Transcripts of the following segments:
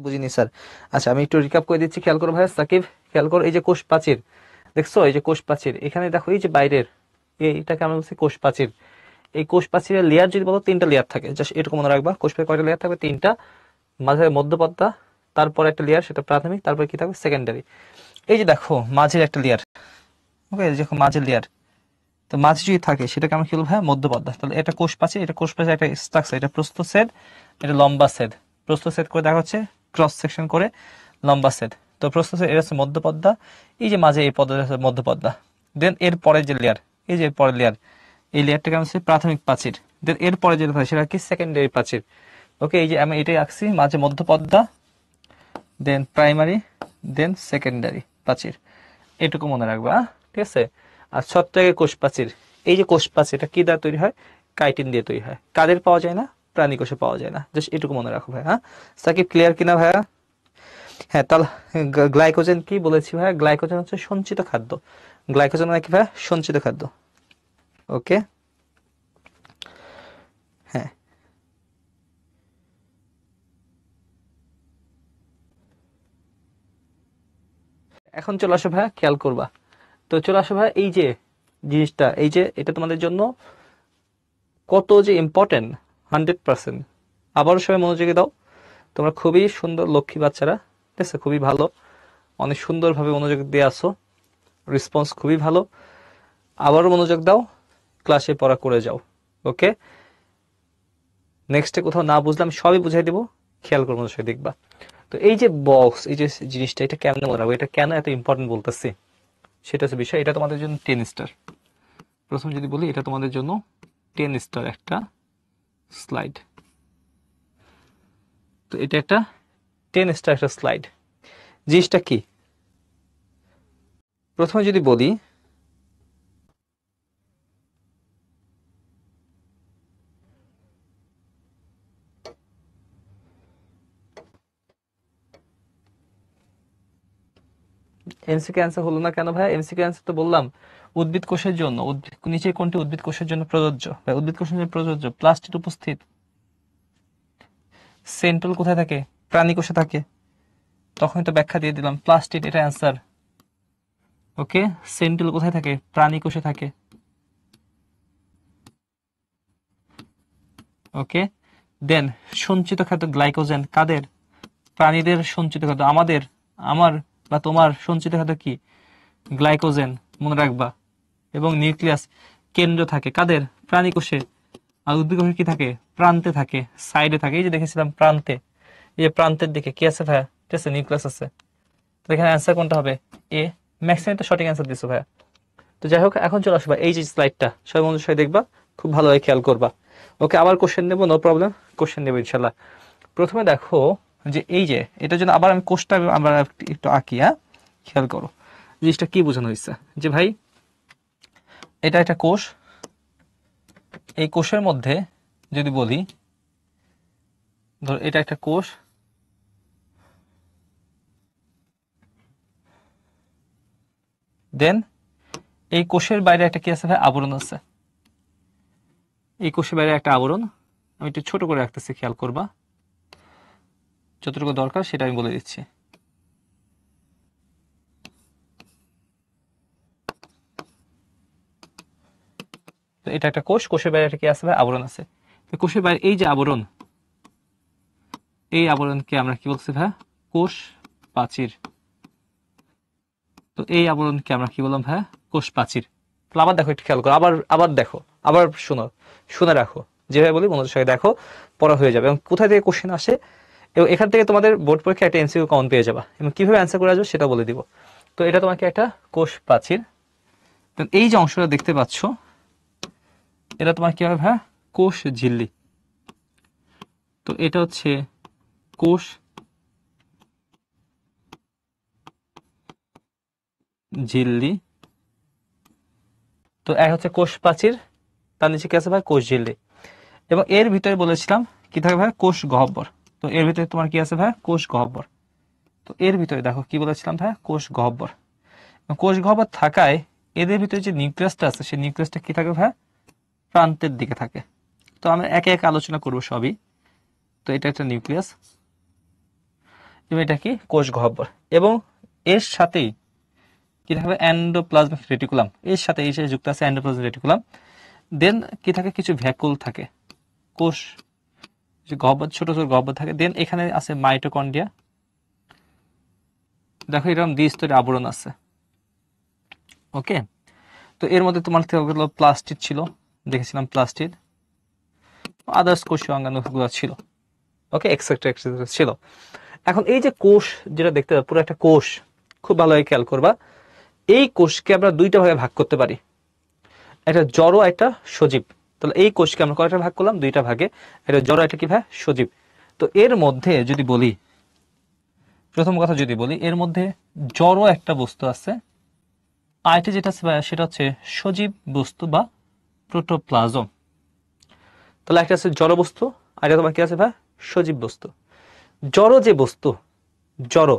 বুঝিনি স্যার। আচ্ছা আমি একটু রিক্যাপ করে দিচ্ছি, খেয়াল করো ভাই সাকিব, খেয়াল করো। এই যে কোষ প্রাচীর দেখছো, এই যে কোষ প্রাচীর, এখানে দেখো এই যে বাইরের এইটাকে আমরা বলছি কোষ প্রাচীর। এই কোষ প্রাচীরের লেয়ার যদি বলো, তিনটা লেয়ার থাকে, জাস্ট এরকম মনে রাখবা। কোষ প্রাচীর কয়টা লেয়ার থাকবে? তিনটা। মাঝে মধ্যপর্দা, তারপর একটা লেয়ার সেটা প্রাথমিক, তারপর কি থাকবে? সেকেন্ডারি। এই যে দেখো মাঝের একটা লেয়ার, ওকে, দেখো মাঝের লেয়ার, তো মাঝে যদি থাকে সেটাকে আমরা কি বলবো? হ্যাঁ, মধ্যপর্দা। তাহলে এটা কোষ প্রাচীর, এটা কোষ প্রাচীর একটা স্ট্রাকচার, এটা প্রস্থ সেদ, এটা লম্বা সেদ। প্রস্থ সেদ করে দেখা হচ্ছে ক্রস সেকশন করে লম্বা সেদ। তো প্রস্থ সেদ এটা হচ্ছে মধ্যপর্দা, এই যে মাঝে এই পর্দা হচ্ছে মধ্যপর্দা। দেন এর পরের যে লেয়ার, এই যে পরের লেয়ার, এই লেয়ারটাকে হচ্ছে প্রাথমিক প্রাচীর। দেন এর পরে যেটা থাকে সেটা কি? সেকেন্ডারি প্রাচীর। ওকে, এই যে আমি এটাই আঁকছি, মাঝে মধ্যপর্দা, দেন প্রাইমারি, দেন সেকেন্ডারি প্রাচীর। এটুকু মনে রাখবা, ঠিক আছে? আর ছত্রাকের কোষ প্রাচীর, এই যে কোষ প্রাচীর, এটা কি দ্বারা তৈরি হয়? কাইটিন দিয়ে তৈরি হয়। কাদের পাওয়া যায় না? প্রাণী কোষে পাওয়া যায় না। জাস্ট এটুকু মনে রাখো ভাই। হ্যাঁ সাকিব, ক্লিয়ার কিনা ভাইয়া? হ্যাঁ, তাহলে গ্লাইকোজেন কি বলেছি ভাইয়া? গ্লাইকোজেন হচ্ছে সঞ্চিত খাদ্য। গ্লাইকোজেন নাকি ভাইয়া? সঞ্চিত খাদ্য। ওকে, হ্যাঁ। এখন চলে আসো ভাইয়া, খেয়াল করবা। তো চলে আসো ভাইয়া, এই যে জিনিসটা, এই যে এটা তোমাদের জন্য কত যে ইম্পর্টেন্ট, 100%। আবারও সবাই মনোযোগী দাও, তোমরা খুবই সুন্দর লক্ষ্মী বাচ্চারা, ঠিক আছে? খুবই ভালো, অনেক সুন্দরভাবে মনোযোগ দিয়ে আসো, রেসপন্স খুবই ভালো। আবারও মনোযোগ দাও, ক্লাসে পড়া করে যাও। ওকে, নেক্সটে কোথাও না বুঝলাম সবই বুঝাই দেবো, খেয়াল করে মনোযোগ দেখবা। তো এই যে বক্স, এই যে জিনিসটা, এটা কেমন মনে রাখবো, এটা কেন এত ইম্পর্টেন্ট বলতেছি, সেটা হচ্ছে বিষয়। এটা তোমাদের জন্য 10 স্টার। প্রথম যদি বলি, এটা তোমাদের জন্য 10 স্টার একটা স্লাইড। তো এটা একটা 10 স্টার একটা স্লাইড। জিনিসটা কি? প্রথমে যদি বলি, এমসিকিউ অ্যান্সার হলো না কেন ভাই? এমসিকিউ অ্যান্সার তো বললাম উদ্ভিদ কোষের জন্য। নিচে কোনটি উদ্ভিদ কোষের জন্য প্রযোজ্য? ভাই উদ্ভিদ কোষের জন্য প্রযোজ্য প্লাস্টিড উপস্থিত। সেন্ট্রাল কোথায় থাকে? প্রাণী কোষে থাকে। তখন তো ব্যাখ্যা দিয়ে দিলাম, প্লাস্টিড এটা অ্যান্সার। ওকে, সেন্ট্রাল কোথায় থাকে? প্রাণী কোষে থাকে। ওকে, দেন সঞ্চিত খাদ্য গ্লাইকোজেন কাদের? প্রাণীদের সঞ্চিত খাদ্য। আমাদের, আমার বা তোমার সঞ্চিত খাদ্য কি? গ্লাইকোজেন, মনে রাখবা। এবং নিউক্লিয়াস কেন্দ্র থাকে কাদের? প্রাণী কোষে। আর উদ্ভিদ কোষে কি থাকে? প্রান্তে থাকে, সাইডে থাকে। এই যে দেখেছিলাম প্রান্তে, এই যে প্রান্তের দিকে কি আছে ভাইয়া? ঠিক আছে, নিউক্লিয়াস আছে। তো এখানে অ্যান্সার কোনটা হবে? এ। ম্যাক্সিমাম তো সঠিক অ্যান্সার দিছো ভাইয়া। তো যাই হোক, এখন চলে আসবা এই যে স্লাইডটা, সবাই মনোযোগ সবাই দেখবা, খুব ভালোভাবে খেয়াল করবা। ওকে, আবার কোশ্চেন নেবো, নো প্রবলেম, কোশ্চেন নেবো ইনশাল্লাহ। প্রথমে দেখো যে এই যে এটার জন্য আবার আমি কোষটা আমরা একটু আঁকি। হ্যাঁ, খেয়াল করো জিনিসটা কি বোঝানো হয়েছে। যে ভাই এটা একটা কোষ, এই কোষের মধ্যে যদি বলি, ধর এটা একটা কোষ, দেন এই কোষের বাইরে একটা কি আছে ভাই? আবরণ আছে। এই কোষের বাইরে একটা আবরণ, আমি একটু ছোট করে রাখতেছি, খেয়াল করবা। যতটুকু দরকার সেটা আমি বলে দিচ্ছি। তো এটা একটা কোষ, কোষের বাইরে একটা কি আছে ভাই? আবরণ আছে। তো কোষের বাইরে এই যে আবরণ, এই আবরণকে আমরা কি বলছি ভাই? কোষ প্রাচীর। তো এই আবরণকে আমরা কি বললাম ভাই? কোষ প্রাচীর। তাহলে আবার দেখো, একটু খেয়াল করো, আবার আবার দেখো, আবার শোনো, শুনে রাখো। যেভাবে বলি মনোযোগ সঙ্গে দেখো, পড়া হয়ে যাবে। এবং কোথায় থেকে কোশ্চেন আসে, এবং এখান থেকে তোমাদের বোর্ড পরীক্ষা একটা এমসিকিউ কমন পেয়ে যাবা, এবং কিভাবে অ্যান্সার করে আসবে সেটা বলে দিব। তো এটা তোমাকে একটা কোষ প্রাচীর। তো এই যে অংশটা দেখতে পাচ্ছ, এটা তোমার কি হবে ভাই? কোষ ঝিল্লি। তো এটা হচ্ছে কোষ ঝিল্লি। তো এক হচ্ছে কোষ প্রাচীর, তার নিচে কি আছে ভাই? কোষ ঝিল্লি। এবং এর ভিতরে বলেছিলাম কি থাকে ভাই? কোষ গহ্বর। তো এর ভিতরে তোমার কি আছে ভাই? কোষ গহ্বর। তো এর ভিতরে দেখো কি বলেছিলাম ভাই? কোষ গহ্বর। কোষ গহ্বর থাকায় এদের ভিতরে যে নিউক্লিয়াসটা আছে, সেই নিউক্লিয়াসটা কি থাকে ভাই? প্রান্তের দিকে থাকে। তো আমরা একে একে আলোচনা করবো সবই। তো এটা একটা নিউক্লিয়াস। এবং এটা কি কোষ গহ্বর, এবং এর সাথেই কি থাকবে এন্ডোপ্লাজমিক রেটিকুলাম, এর সাথে এই যে যুক্ত আছে এন্ডোপ্লাজমিক রেটিকুলাম। দেন কি থাকে, কিছু ভ্যাকুল থাকে, কোষ যে গহ্বর, ছোট ছোট গহ্বর থাকে। দেন এখানে আছে মাইটোকন্ড্রিয়া, দেখো এরকম দ্বিস্তরী আবরণ আছে। ওকে, তো এর মধ্যে তোমার প্লাস্টিড ছিল, দেখেছিলাম প্লাস্টিড, আদার্স কোষীয় অঙ্গাণুগুলো ছিল। ওকে, এক্সেট্রা এক্সেট্রা ছিল। এখন এই যে কোষ যেটা দেখতে পাবে, পুরো একটা কোষ, খুব ভালোভাবে খেয়াল করবা, এই কোষকে আমরা দুইটা ভাগে ভাগ করতে পারি, একটা জড় একটা সজীব। তাহলে এই কোষকে আমরা কয়টা ভাগ করলাম, দুইটা ভাগে, একটা জড় একটা কি ভাই সজীব। তো এর মধ্যে যদি বলি, প্রথম কথা যদি বলি, এর মধ্যে জড় একটা বস্তু আছে, আরেকটা যেটা আছে সেটা হচ্ছে সজীব বস্তু বা প্রোটোপ্লাজম। তাহলে একটা আছে জড় বস্তু, আর একটা তোমার কি আছে ভাই সজীব বস্তু। জড় যে বস্তু, জড়,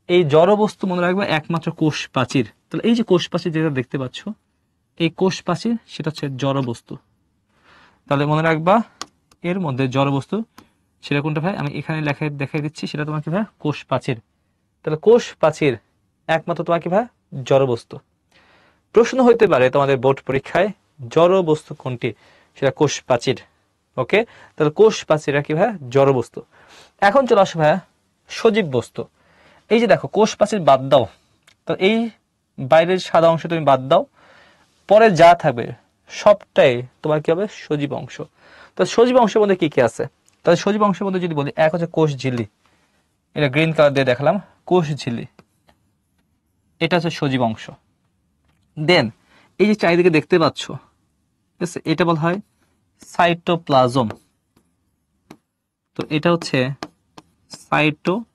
এই জড় বস্তু মনে রাখবে একমাত্র কোষ প্রাচীর। তাহলে এই যে কোষ প্রাচীর যেটা দেখতে পাচ্ছ, এই কোষ প্রাচীর সেটা হচ্ছে জড় বস্তু। তাহলে মনে রাখবা এর মধ্যে জড় বস্তু সেটা কোনটা ভাই, আমি এখানে দেখাই দিচ্ছি, সেটা তোমার কি ভাই কোষ প্রাচীর। তাহলে কোষ প্রাচীর একমাত্র তোমার কি ভাই জড় বস্তু। প্রশ্ন হইতে পারে তোমাদের বোর্ড পরীক্ষায়, জড় বস্তু কোনটি, সেটা কোষ প্রাচীর। ওকে, তাহলে কোষ প্রাচীর কি ভাই জড় বস্তু। এখন চলে আসো ভাই সজীব বস্তু। এই যে দেখো কোষ প্রাচীর বাদ দাও, তো এই বাইরের সাদা অংশ তুমি বাদ দাও, পরে যা থাকবে সবটাই তোমার কি হবে সজীব অংশ। তো সজীব অংশের মধ্যে কি কি আছে, তাহলে সজীব অংশের মধ্যে যদি বলি, এক হচ্ছে কোষ ঝিল্লি, এটা গ্রিন কালার দিয়ে দেখালাম, কোষ ঝিল্লি, এটা হচ্ছে সজীব অংশ। দেন এই যে চারিদিকে দেখতে পাচ্ছ, ঠিক আছে, এটা বলা হয় সাইটোপ্লাজম। তো এটা হচ্ছে সাইটোপ্লাজম,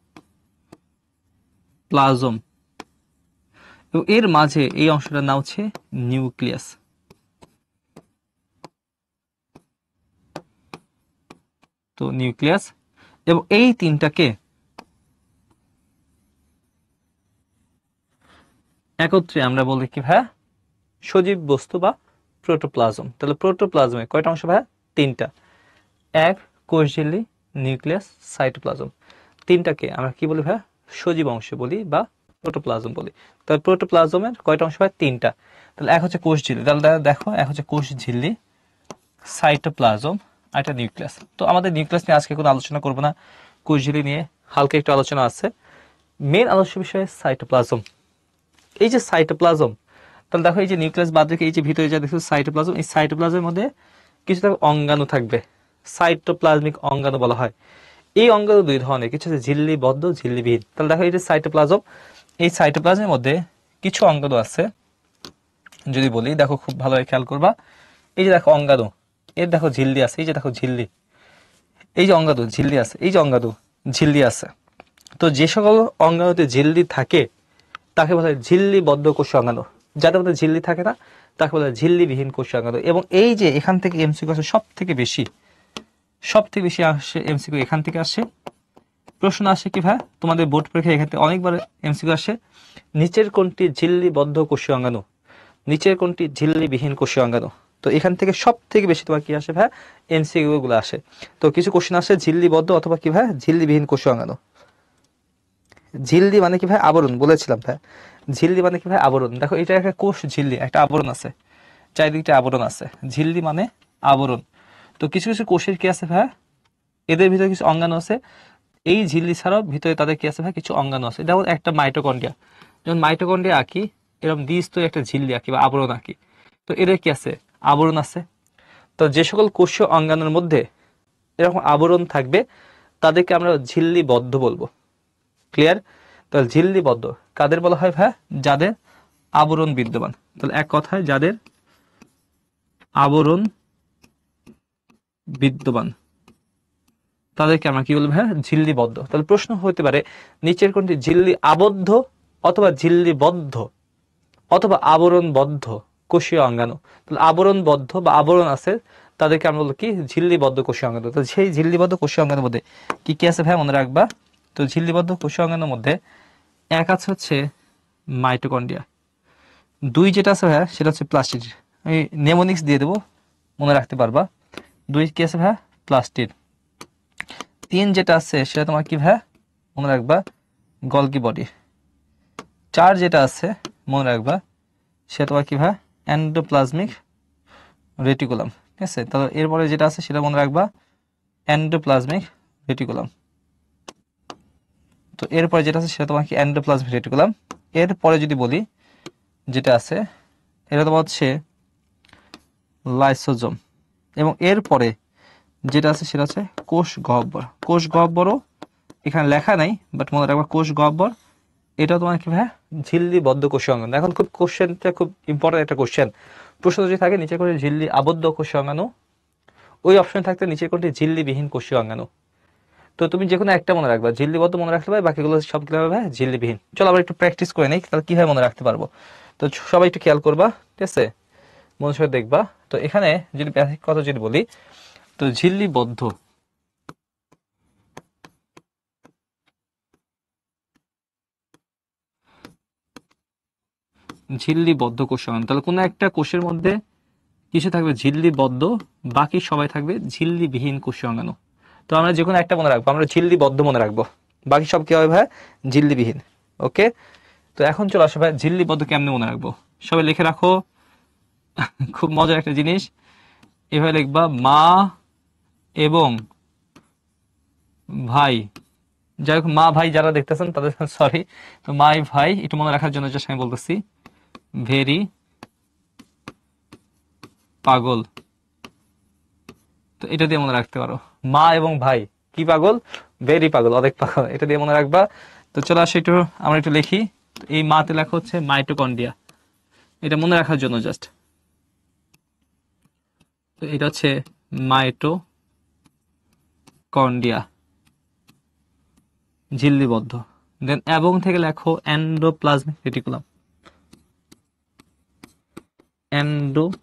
এবং এর মাঝে এই অংশটার নাম হচ্ছে নিউক্লিয়াস। তো নিউক্লিয়াস, এবং এই তিনটাকে একত্রে আমরা বলি কি ভাইয়া সজীব বস্তু বা প্রোটোপ্লাজম। তাহলে প্রোটোপ্লাজমে কয়টা অংশ ভাইয়া, তিনটা, এক কোষ ঝিল্লি, নিউক্লিয়াস, সাইটোপ্লাজম। তিনটাকে আমরা কি বলি ভাইয়া সজীব অংশ বলি বা প্রোটোপ্লাজম বলি। তাহলে প্রোটোপ্লাজমের কয়টা অংশ হয়, তিনটা। তাহলে এক হচ্ছে কোষ ঝিল্লি, তাহলে দেখো এক হচ্ছে কোষ ঝিল্লি, সাইটোপ্লাজম, আর একটা নিউক্লিয়াস। তো আমাদের নিউক্লিয়াস নিয়ে আজকে কোনো আলোচনা করবো না, কোষ ঝিল্লি নিয়ে হালকা একটু আলোচনা আছে। মেন আলোচ্য বিষয় সাইটোপ্লাজম। এই যে সাইটোপ্লাজম, তাহলে দেখো এই যে নিউক্লিয়াস বাদ রেখে এই যে ভিতরে যা দেখছো সাইটোপ্লাজম, এই সাইটোপ্লাজমের মধ্যে কিছু অঙ্গাণু থাকবে, সাইটোপ্লাজমিক অঙ্গাণু বলা হয়। এই অঙ্গাণু দুই ধরনের, কিছু হচ্ছে ঝিল্লিবদ্ধ, ঝিল্লিবিহীন। তাহলে দেখো এই যে সাইটোপ্লাজম, এই সাইটোপ্লাজমের মধ্যে কিছু অঙ্গাণু আছে যদি বলি, দেখো খুব ভালোভাবে খেয়াল করবা, এই যে দেখো অঙ্গাণু, এর দেখো ঝিল্লি আছে, এই যে দেখো ঝিল্লি, এই যে অঙ্গাণু ঝিল্লি আছে, এই যে অঙ্গাণু ঝিল্লি আছে। তো যে সকল অঙ্গাণুতে ঝিল্লি থাকে তাকে বলা হয় ঝিল্লিবদ্ধ কোষীয় অঙ্গাণু, যাদের মধ্যে ঝিল্লি থাকে না তাকে বলা হয় ঝিল্লিবিহীন কোষীয় অঙ্গাণু। এবং এই যে এখান থেকে এমসিকিউ আসে সব থেকে বেশি আসে এমসিকিউ এখান থেকে আসে। প্রশ্ন আসে কি ভাই তোমাদের বোর্ড পরীক্ষায় এখান থেকে অনেকবার এমসিকিউ আসে, নিচের কোনটি ঝিল্লিবদ্ধ কোষীয় অঙ্গাণু, নিচের কোনটি ঝিল্লিবিহীন কোষীয় অঙ্গাণু। তো এখান থেকে সব থেকে বেশি তোমার কি আসে ভাই এমসিকিউ গুলো আসে। তো কিছু কোশ্চেন আসে ঝিল্লিবদ্ধ অথবা কি ভাই ঝিল্লিবিহীন কোষীয় অঙ্গাণু। ঝিল্লি মানে কি ভাই আবরণ, বলেছিলাম ভাই ঝিল্লি মানে কি ভাই আবরণ। দেখো এটা একটা কোষ ঝিল্লি, একটা আবরণ আছে, চারিদিকটা আবরণ আছে, ঝিল্লি মানে আবরণ। তো কিছু কিছু কোষের কি আছে ভাই, এদের ভিতরে কিছু অঙ্গাণু আছে, এই ঝিল্লি ছাড়াও ভিতরে তাদের কি আছে ভাই কিছু অঙ্গাণু আছে। যেমন একটা মাইটোকন্ড্রিয়া, যেমন মাইটোকন্ড্রিয়া আঁকি, এরকম দ্বিস্তরী একটা ঝিল্লি আঁকি বা আবরণ আঁকি, তো এদের কি আছে আবরণ আছে। তো যে সকল কোষীয় অঙ্গাণুর মধ্যে এরকম আবরণ থাকবে তাদেরকে আমরা ঝিল্লিবদ্ধ বলবো। ক্লিয়ার? তাহলে ঝিল্লিবদ্ধ কাদের বলা হয় ভাই, যাদের আবরণ বিদ্যমান। তাহলে এক কথায় যাদের আবরণ বিদ্যমান তাদেরকে আমরা কি বলবো ভাই ঝিল্লিবদ্ধ। তাহলে প্রশ্ন হতে পারে নিচের কোনটি ঝিল্লি আবদ্ধ অথবা ঝিল্লিবদ্ধ অথবা আবরণবদ্ধ কোষীয় অঙ্গাণু। তাহলে আবরণবদ্ধ বা আবরণ আছে তাদেরকে আমরা বলবো কি ঝিল্লিবদ্ধ কোষীয় অঙ্গাণু। তো সেই ঝিল্লিবদ্ধ কোষীয় অঙ্গাণুর মধ্যে কি কি আছে ভাই মনে রাখবা। তো ঝিল্লিবদ্ধ কোষীয় অঙ্গাণুর মধ্যে এক আছে হচ্ছে মাইটোকন্ড্রিয়া, দুই যেটা আছে ভাইয়া সেটা হচ্ছে প্লাস্টিড, আমি নেমোনিক্স দিয়ে দেবো মনে রাখতে পারবা। দুই কি আছে ভাইয়া প্লাস্টিড। তিন যেটা আছে সেটা তোমার কি ভাইয়া মনে রাখবা গলগি বডি। 4 যেটা আছে মনে রাখবা সেটা তোমার কি ভাই এন্ডোপ্লাজমিক রেটিকুলাম। ঠিক আছে, তাহলে এরপরে যেটা আছে সেটা মনে রাখবা এন্ডোপ্লাজমিক রেটিকুলাম। তো এরপরে যেটা আছে সেটা তোমার কি এন্ডোপ্লাজমিক রেটিকুলাম। এরপরে যদি বলি যেটা আছে এটা তোমার হচ্ছে লাইসোজোম। এবং এরপরে যেটা আছে সেটা হচ্ছে কোষ গহ্বর। কোষ গহ্বরও এখানে লেখা নাই, বাট মনে রাখবা কোষ গহ্বর এটা তোমার কি ভাই ঝিল্লি বদ্ধ কোষীয় অঙ্গাণু। এখন খুব কোশ্চেনটা খুব ইম্পর্টেন্ট একটা কোশ্চেন। প্রশ্ন যদি থাকে নিচে করে ঝিল্লি আবদ্ধ কোষীয় অঙ্গাণু, ওই অপশন থাকতে নিচে কোনটি ঝিল্লিবিহীন কোষীয় অঙ্গাণু। তো তুমি যে কোনো একটা মনে রাখবা, ঝিল্লিবদ্ধ মনে রাখতে পারবে, বাকিগুলো সবগুলো হবে ঝিল্লিবিহীন। চলো আবার একটু প্র্যাকটিস করে নেই, তাহলে কিভাবে মনে রাখতে পারবো। তো সবাই একটু খেয়াল করবা, ঠিক আছে, মন সহ দেখবা। তো এখানে যদি বেসিক কথা যদি বলি, তো ঝিল্লিবদ্ধ ঝিল্লিবদ্ধ কোষীয় অঙ্গাণু, তাহলে কোনো একটা কোষের মধ্যে কিসে থাকবে ঝিল্লিবদ্ধ, বাকি সবাই থাকবে ঝিল্লিবিহীন কোষীয় অঙ্গাণু। তো আমরা যে কোনো একটা মনে রাখবো, আমরা ঝিল্লিবদ্ধ মনে রাখবো, বাকি সব কি হবে ভাই ঝিল্লিবিহীন। ওকে, তো এখন চলো আসো ভাই ঝিল্লিবদ্ধ কেমনে মনে রাখবো, সবাই লিখে রাখো। খুব মজার একটা জিনিস, এভাবে লিখবা মা এবং ভাই। যাই হোক মা ভাই যারা দেখতেছেন তাদের সরি, তো মা ভাই একটু মনে রাখার জন্য জাস্ট আমি বলতেছি ভেরি পাগল। তো এটা দিয়ে মনে রাখতে পারো, মা এবং ভাই কি পাগল, ভেরি পাগল, অনেক পাগল, এটা দিয়ে মনে রাখবা। তো চলো আসো একটু আমরা একটু লিখি। এই মাতে লেখা হচ্ছে মাইটোকন্ড্রিয়া, এটা মনে রাখার জন্য জাস্ট। তো এটা হচ্ছে মাইটোকন্ড্রিয়া ঝিল্লিবদ্ধ। দেন এবং থেকে লেখো এন্ডোপ্লাজমিক রেটিকুলাম, এন্ডোপ্লাজমিক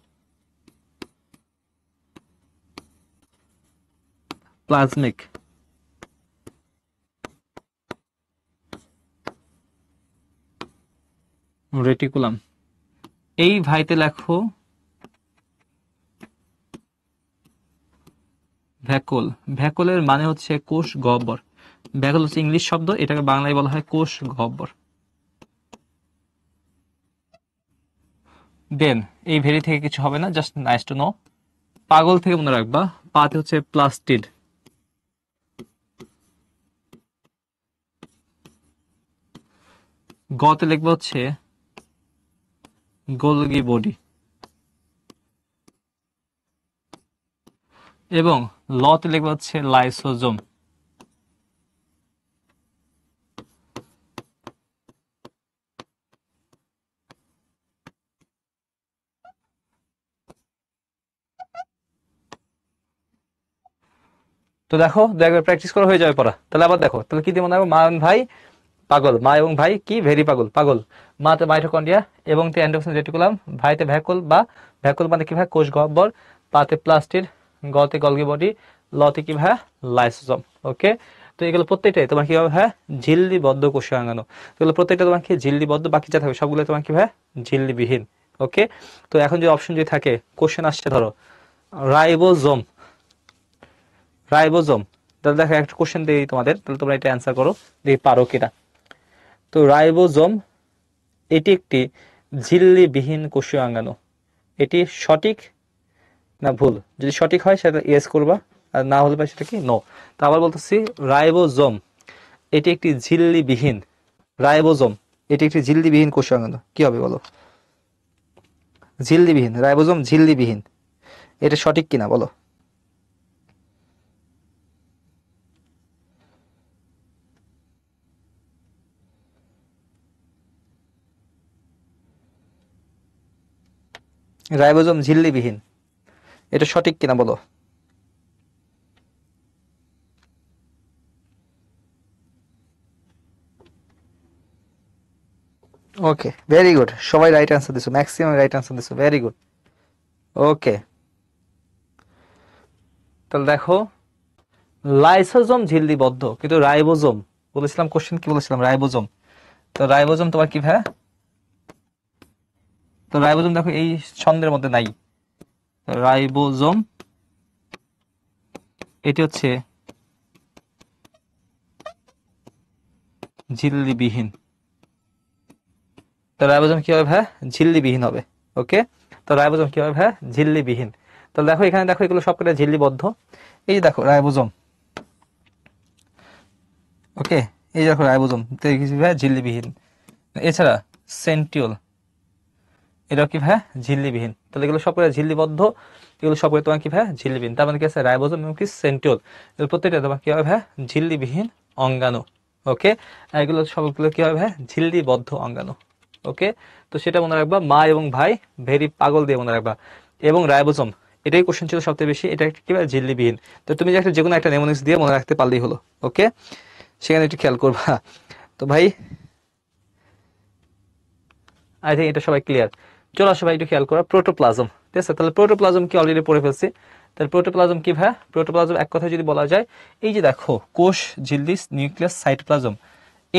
রেটিকুলাম। এই ভাইতে লেখো ভ্যাকুল। ভ্যাকুলের মানে হচ্ছে কোষ গহ্বর। ভ্যাকুল হচ্ছে ইংলিশ শব্দ, এটাকে বাংলায় বলা হয় কোষ গহ্বর। দেন এই ভেরি থেকে কিছু হবে না, জাস্ট নাইস টু নো। পাগল থেকে মনে রাখবা পাতে হচ্ছে প্লাস্টিড, গতে লিখবা হচ্ছে গোলগি বডি, এবং লতে লিখবা হচ্ছে লাইসোজোম। তো দেখো একবার প্র্যাকটিস করা হয়ে যাবে পড়া। তাহলে আবার দেখো, তাহলে কি দিয়ে মনে রাখবো, মা এবং ভাই পাগল, মা এবং ভাই কি ভেরি পাগল, পাগল। মাতে মাইটোকন্ড্রিয়া এবং তে এন্ডোপ্লাজমিক রেটিকুলাম, ভাইতে ভ্যাকুল বা ভ্যাকুল মানে কি ভাই কোষ গহ্বর, পাতে প্লাস্টিড, গতে গলগি বডি, লতে কি ভাই লাইসোজোম। ওকে, তো এগুলো প্রত্যেকটাই তোমার কি হবে হ্যাঁ ঝিল্লিবদ্ধ কোষীয় অঙ্গাণু। তো এগুলো প্রত্যেকটা তোমার কি ঝিল্লিবদ্ধ, বাকি যা থাকবে সবগুলো তোমার কি ভাই ঝিল্লিবিহীন। ওকে, তো এখন যে অপশন যদি থাকে কোশ্চেন আসছে ধরো রাইবোজোম, রাইবোজোম, তাহলে দেখো একটা কোশ্চেন দিই তোমাদের, তাহলে তোমরা এটা অ্যান্সার করো, দেখি পারো কিনা। তো রাইবোজোম এটি একটি ঝিল্লিবিহীন কোষীয় অঙ্গাণু, এটি সঠিক না ভুল? যদি সঠিক হয় সেটা ইয়েস করবা, আর না হলে সেটা কি নো। তো আবার বলতেছি রাইবোজোম এটি একটি ঝিল্লিবিহীন, রাইবোজোম এটি একটি ঝিল্লিবিহীন কোষীয় অঙ্গাণু, কি হবে বলো? ঝিল্লিবিহীন, রাইবোজোম ঝিল্লিবিহীন, এটা সঠিক কিনা বলো? রাইবোজোম ঝিল্লিবিহীন, এটা সঠিক কিনা বলো? ওকে, ভেরি গুড, সবাই রাইট অ্যান্সার দিছো, ম্যাক্সিমাম রাইট অ্যান্সার দিছো, ভেরি গুড। ওকে, তাহলে দেখো লাইসোজোম ঝিল্লিবদ্ধ কিন্তু রাইবোজোম বলেছিলাম, কোশ্চেন কি বলেছিলাম রাইবোজোম। তো রাইবোজোম তোমার কি ভাই, তো রাইবোজোম দেখো এই ছন্দের মধ্যে নাই। রাইবোজোম এটি হচ্ছে ঝিল্লিবিহীন। তো রাইবোজোম কি হবে ভাইয়া? ঝিল্লিবিহীন হবে। ওকে, তো রাইবোজোম কি হবে ভাইয়া? ঝিল্লিবিহীন। তো দেখো এখানে দেখো এগুলো সবকটা ঝিল্লিবদ্ধ। এই যে দেখো রাইবোজোম, ওকে, এই দেখো রাইবোজোম ভাইয়া ঝিল্লিবিহীন। এছাড়া সেন্টিওল, এটাও কি ভাইয়া? ঝিল্লিবিহীন। তাহলে এগুলো সবকটা ঝিল্লিবদ্ধ, এগুলো সবকটা তোমার কি ভাইয়া? ঝিল্লিবিহীন। তার মানে কি আছে? রাইবোজোম এবং কি সেন্টিওল, এগুলো প্রত্যেকটা তোমার কি হবে ভাইয়া? ঝিল্লিবিহীন অঙ্গাণু। ওকে, আর এগুলো সবগুলো কি হবে ভাইয়া? ঝিল্লিবদ্ধ অঙ্গাণু। ওকে, তো সেটা মনে রাখবা, মা এবং ভাই ভেরি পাগল দিয়ে মনে রাখবা। এবং রাইবোজোম, এটাই কোশ্চেন ছিল সবথেকে বেশি, এটা একটা কি ভাইয়া? ঝিল্লিবিহীন। তো তুমি যে একটা যে কোনো একটা নেমোনিক্স দিয়ে মনে রাখতে পারলেই হলো। ওকে, সেখানে একটু খেয়াল করবা। তো ভাই আই থিঙ্ক এটা সবাই ক্লিয়ার। চলো সবাই একটু খেয়াল করো প্রোটোপ্লাজম। ঠিক আছে, তাহলে প্রোটোপ্লাজম কি অলরেডি পড়ে ফেলছি। তাহলে প্রোটোপ্লাজম কি ভাইয়া? প্রোটোপ্লাজম এক কথা যদি বলা যায়, এই যে দেখো কোষ, ঝিল্লি, নিউক্লিয়াস, সাইটোপ্লাজম,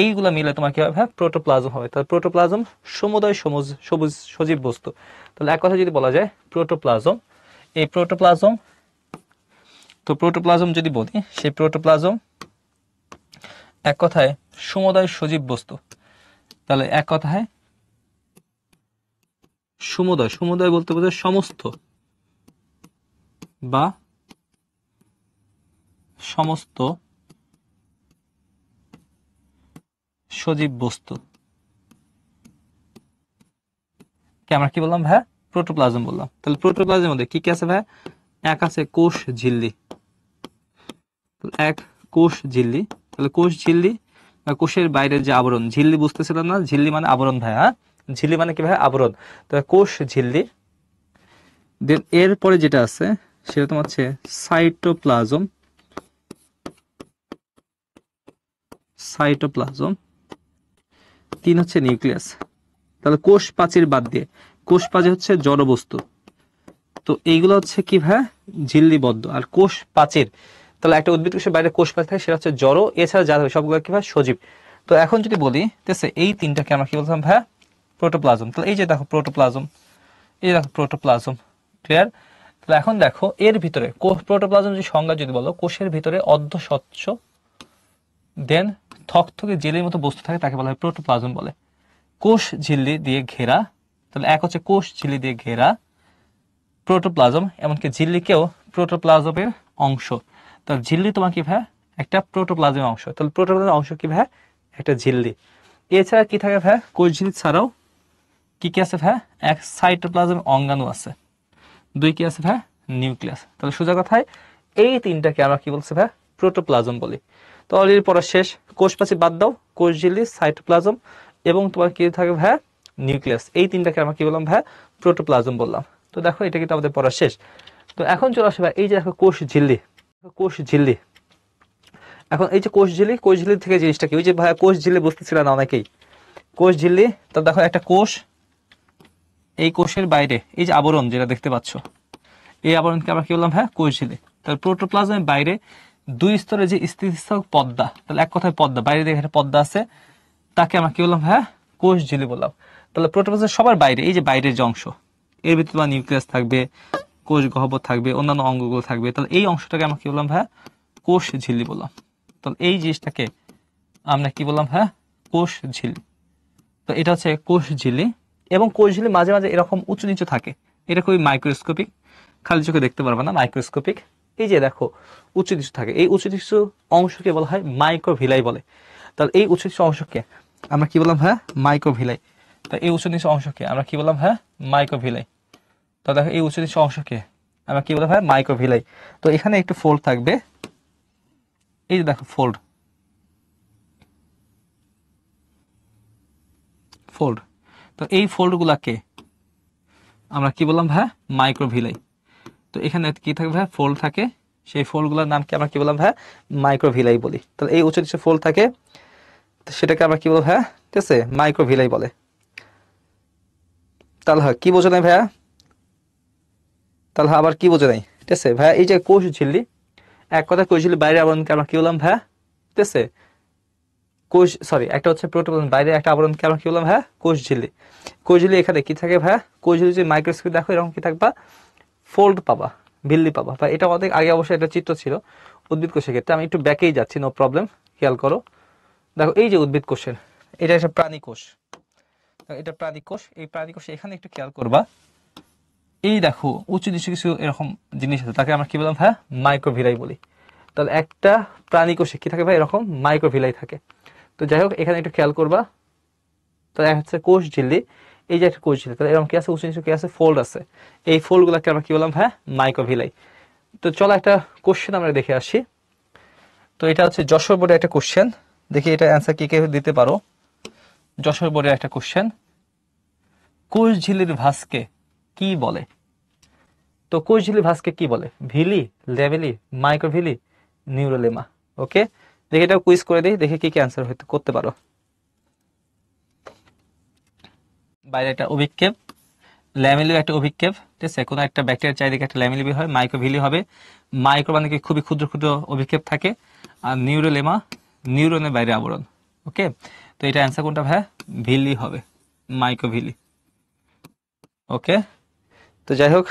এইগুলা মিলে তোমার কি হবে ভাইয়া? প্রোটোপ্লাজম হবে। তাহলে প্রোটোপ্লাজম সমুদয় সবুজ সজীব বস্তু। তাহলে এক কথা যদি বলা যায় প্রোটোপ্লাজম, এই প্রোটোপ্লাজম, তো প্রোটোপ্লাজম যদি বলি, সেই প্রোটোপ্লাজম এক কথায় সমুদয় সজীব বস্তু। তাহলে এক কথায় সমুদয়, সমুদয় বলতে বোঝায় সমস্ত বা সমস্ত সজীব বস্তু কে আমরা কি বললাম ভাইয়া? প্রোটোপ্লাজম বললাম। তাহলে প্রোটোপ্লাজমের মধ্যে কি কি আছে ভাইয়া? এক আছে কোষ ঝিল্লি, এক কোষ ঝিল্লি। তাহলে কোষ ঝিল্লি, কোষের বাইরের যে আবরণ, ঝিল্লি বুঝতেছিলাম না, ঝিল্লি মানে আবরণ ভাইয়া। ঝিল্লি মানে কি ভাইয়া? আবরণ। তাহলে কোষ ঝিল্লি, দেন এরপরে যেটা আছে সেটা তোমার হচ্ছে সাইটোপ্লাজম, সাইটোপ্লাজম, তিন হচ্ছে নিউক্লিয়াস। তাহলে কোষ প্রাচীর বাদ দিয়ে, কোষ প্রাচীর হচ্ছে জড় বস্তু, তো এইগুলো হচ্ছে কি ভাইয়া? ঝিল্লিবদ্ধ। আর কোষ প্রাচীর, তাহলে একটা উদ্ভিদ কোষের বাইরে কোষ প্রাচীর থাকে, সেটা হচ্ছে জড়। এছাড়া যা হবে সবগুলো কি ভাই? সজীব। তো এখন যদি বলি, ঠিক আছে, এই তিনটাকে আমরা কি বলতাম ভাইয়া? প্রোটোপ্লাজম। তাহলে এই যে দেখো প্রোটোপ্লাজম, এই দেখো প্রোটোপ্লাজম, ক্লিয়ার? তাহলে এখন দেখো এর ভিতরে প্রোটোপ্লাজম যে সংজ্ঞা যদি বলো, কোষের ভিতরে অর্ধস্বচ্ছ দেন থকথকে জেলের মতো বস্তু থাকে, তাকে বলা হয় প্রোটোপ্লাজম বলে। কোষ ঝিল্লি দিয়ে ঘেরা, তাহলে এক হচ্ছে কোষ ঝিল্লি দিয়ে ঘেরা প্রোটোপ্লাজম, এমনকি ঝিল্লিকেও প্রোটোপ্লাজমের অংশ। তাহলে ঝিল্লি তোমার কি ভাইয়া? একটা প্রোটোপ্লাজমের অংশ। তাহলে প্রোটোপ্লাজমের অংশ কি ভাইয়া? একটা ঝিল্লি। এছাড়া কি থাকে ভাইয়া? কোষ ঝিল্লি ছাড়াও কি কি আছে ভাইয়া? এক সাইটোপ্লাজম অঙ্গাণু আছে, দুই কি আছে ভাইয়া? নিউক্লিয়াস। তাহলে সোজা কথায় এই তিনটাকে আমরা কি বলছি ভাইয়া? প্রোটোপ্লাজম বলি। তো অলরেডি পড়া শেষ। কোষ প্রাচীর বাদ দাও, কোষ ঝিল্লি, সাইটোপ্লাজম এবং তোমার কি থাকে ভাইয়া? নিউক্লিয়াস। এই তিনটাকে আমরা কি বললাম ভাইয়া? প্রোটোপ্লাজম বললাম। তো দেখো এটা কিন্তু আমাদের পড়া শেষ। তো এখন চলে আসবে এই যে দেখো কোষ ঝিল্লি, কোষ ঝিল্লি। এখন এই যে কোষ ঝিল্লি, কোষ ঝিল্লি থেকে জিনিসটা কি? ওই যে ভাইয়া কোষ ঝিল্লি বুঝতেছিল না অনেকেই। কোষ ঝিল্লি, তো দেখো একটা কোষ, এই কোষের বাইরে এই যে আবরণ যেটা দেখতে পাচ্ছ, এই আবরণকে আমরা কি বললাম ভাইয়া? কোষ ঝিল্লি। তাহলে প্রোটোপ্লাজমের বাইরে দুই স্তরে যে স্থিতিস্থাপক পর্দা, তাহলে এক কথায় পর্দা, বাইরে দেখে একটা পর্দা আছে, তাকে আমরা কি বললাম ভাইয়া? কোষ ঝিল্লি বললাম। তাহলে প্রোটোপ্লাজমের সবার বাইরে এই যে বাইরের যে অংশ, এর ভিতরে তোমার নিউক্লিয়াস থাকবে, কোষ গহ্বর থাকবে, অন্যান্য অঙ্গগুলো থাকবে, তাহলে এই অংশটাকে আমরা কি বললাম ভাইয়া? কোষ ঝিল্লি বললাম। তাহলে এই জিনিসটাকে আমরা কি বললাম ভাইয়া? কোষ ঝিল্লি। তো এটা হচ্ছে কোষ ঝিল্লি। এবং কোষ ঝিল্লি মাঝে মাঝে এরকম উঁচু নিচু থাকে, এটা খুবই মাইক্রোস্কোপিক, খালি চোখে দেখতে পারবে না, মাইক্রোস্কোপিক। এই যে দেখো উঁচু নিচু থাকে, এই উঁচু নিচু অংশকে বলা হয় মাইক্রোভিলাই বলে। তাহলে এই উঁচু নিচু অংশকে আমরা কি বললাম ভাইয়া? মাইক্রোভিলাই। তো এই উঁচু নিচু অংশকে আমরা কি বললাম ভাইয়া? মাইক্রোভিলাই। তো দেখো এই উঁচু নিচু অংশকে আমরা কি বললাম ভাইয়া? মাইক্রোভিলাই। তো এখানে একটু ফোল্ড থাকবে, এই যে দেখো ফোল্ড, ফোল্ড। তো এই ফোল্ডগুলাকে আমরা কি বললাম ভাইয়া? মাইক্রোভিলাই। তো এখানে কি থাকে ভাইয়া? ফোল্ড থাকে, সেই ফোল্ডগুলোর নামকে আমরা কি বললাম ভাইয়া? মাইক্রোভিলাই বলি। তাহলে এই উঁচু নিচু ফোল্ড থাকে, তো সেটাকে আমরা কি বলবো ভাইয়া? ঠিক আছে, মাইক্রোভিলাই বলে। তাহলে কি বোঝো নাই ভাইয়া? তাহলে আবার কি বোঝো নাই? ঠিক আছে ভাইয়া, এই যে কোষ ঝিল্লি, এক কথা কোষ ঝিল্লি বাইরে আবরণকে আমরা কি বললাম ভাইয়া? ঠিক আছে, কোষ, সরি, একটা হচ্ছে প্রোটোপ্লাজম, বাইরে একটা আবরণকে আমরা কি বললাম ভাইয়া? কোষ ঝিল্লি। কোষ ঝিল্লি এখানে কি থাকে ভাইয়া? কোষ ঝিল্লি যদি মাইক্রোস্কোপ দেখো এরকম কি থাকবা? ফোল্ড পাবা, ভিল্লি পাবা। বা এটা অনেক আগে অবশ্যই একটা চিত্র ছিল উদ্ভিদ কোষের ক্ষেত্রে, আমি একটু ব্যাকেই যাচ্ছি, নো প্রবলেম, খেয়াল করো। দেখো এই যে উদ্ভিদ কোষের, এটা একটা প্রাণী কোষ, এটা প্রাণী কোষ। এই প্রাণী কোষে এখানে একটু খেয়াল করবা, এই দেখো উঁচু নিচু কিছু এরকম জিনিস আছে, তাকে আমরা কি বললাম ভাই? মাইক্রোভিলাই বলি। তাহলে একটা প্রাণী কোষে কি থাকে ভাই? এরকম মাইক্রোভিলাই থাকে। তো যাই হোক, এখানে একটু খেয়াল করবা, তাহলে হচ্ছে কোষ ঝিল্লি, এই যে একটা কোষ ঝিল্লি, তাহলে এরকম কি আছে? উঁচু নিচু কি আছে? ফোল্ড আছে। এই ফোল্ড গুলাকে আমরা কি বললাম ভাই? মাইক্রোভিলাই। তো চলো একটা কোশ্চেন আমরা দেখে আসি। তো এটা হচ্ছে যশোর বোর্ডের একটা কোশ্চেন, দেখি এটা অ্যান্সার কি কে দিতে পারো। যশোর বোর্ডের একটা কোশ্চেন, কোষ ঝিল্লির ভাঁজকে কি বলে? তো কোষ ঝিল্লির ভাঁজকে কি বলে? Villi, lamellae, মাইক্রোভিলি, নিউরোলেমা। ওকে, দেখি এটা কুইজ করে দিই, দেখি কি কি অ্যান্সার হয়তো করতে পারো। বাইরে একটা অভিক্ষেপ, ল্যামেলিও একটা অভিক্ষেপ, ঠিক আছে? কোনো একটা ব্যাকটেরিয়ার চারিদিকে একটা ল্যামেলি বের হয়, মাইক্রোভিলি হবে। মাইক্রো মানে কি? খুবই ক্ষুদ্র ক্ষুদ্র অভিক্ষেপ থাকে। আর নিউরোলেমা, নিউরনের বাইরে আবরণ। ওকে, তো এটা অ্যান্সার কোনটা ভাই? ভিলি হবে, মাইক্রোভিলি। ওকে, তো যাই হোক,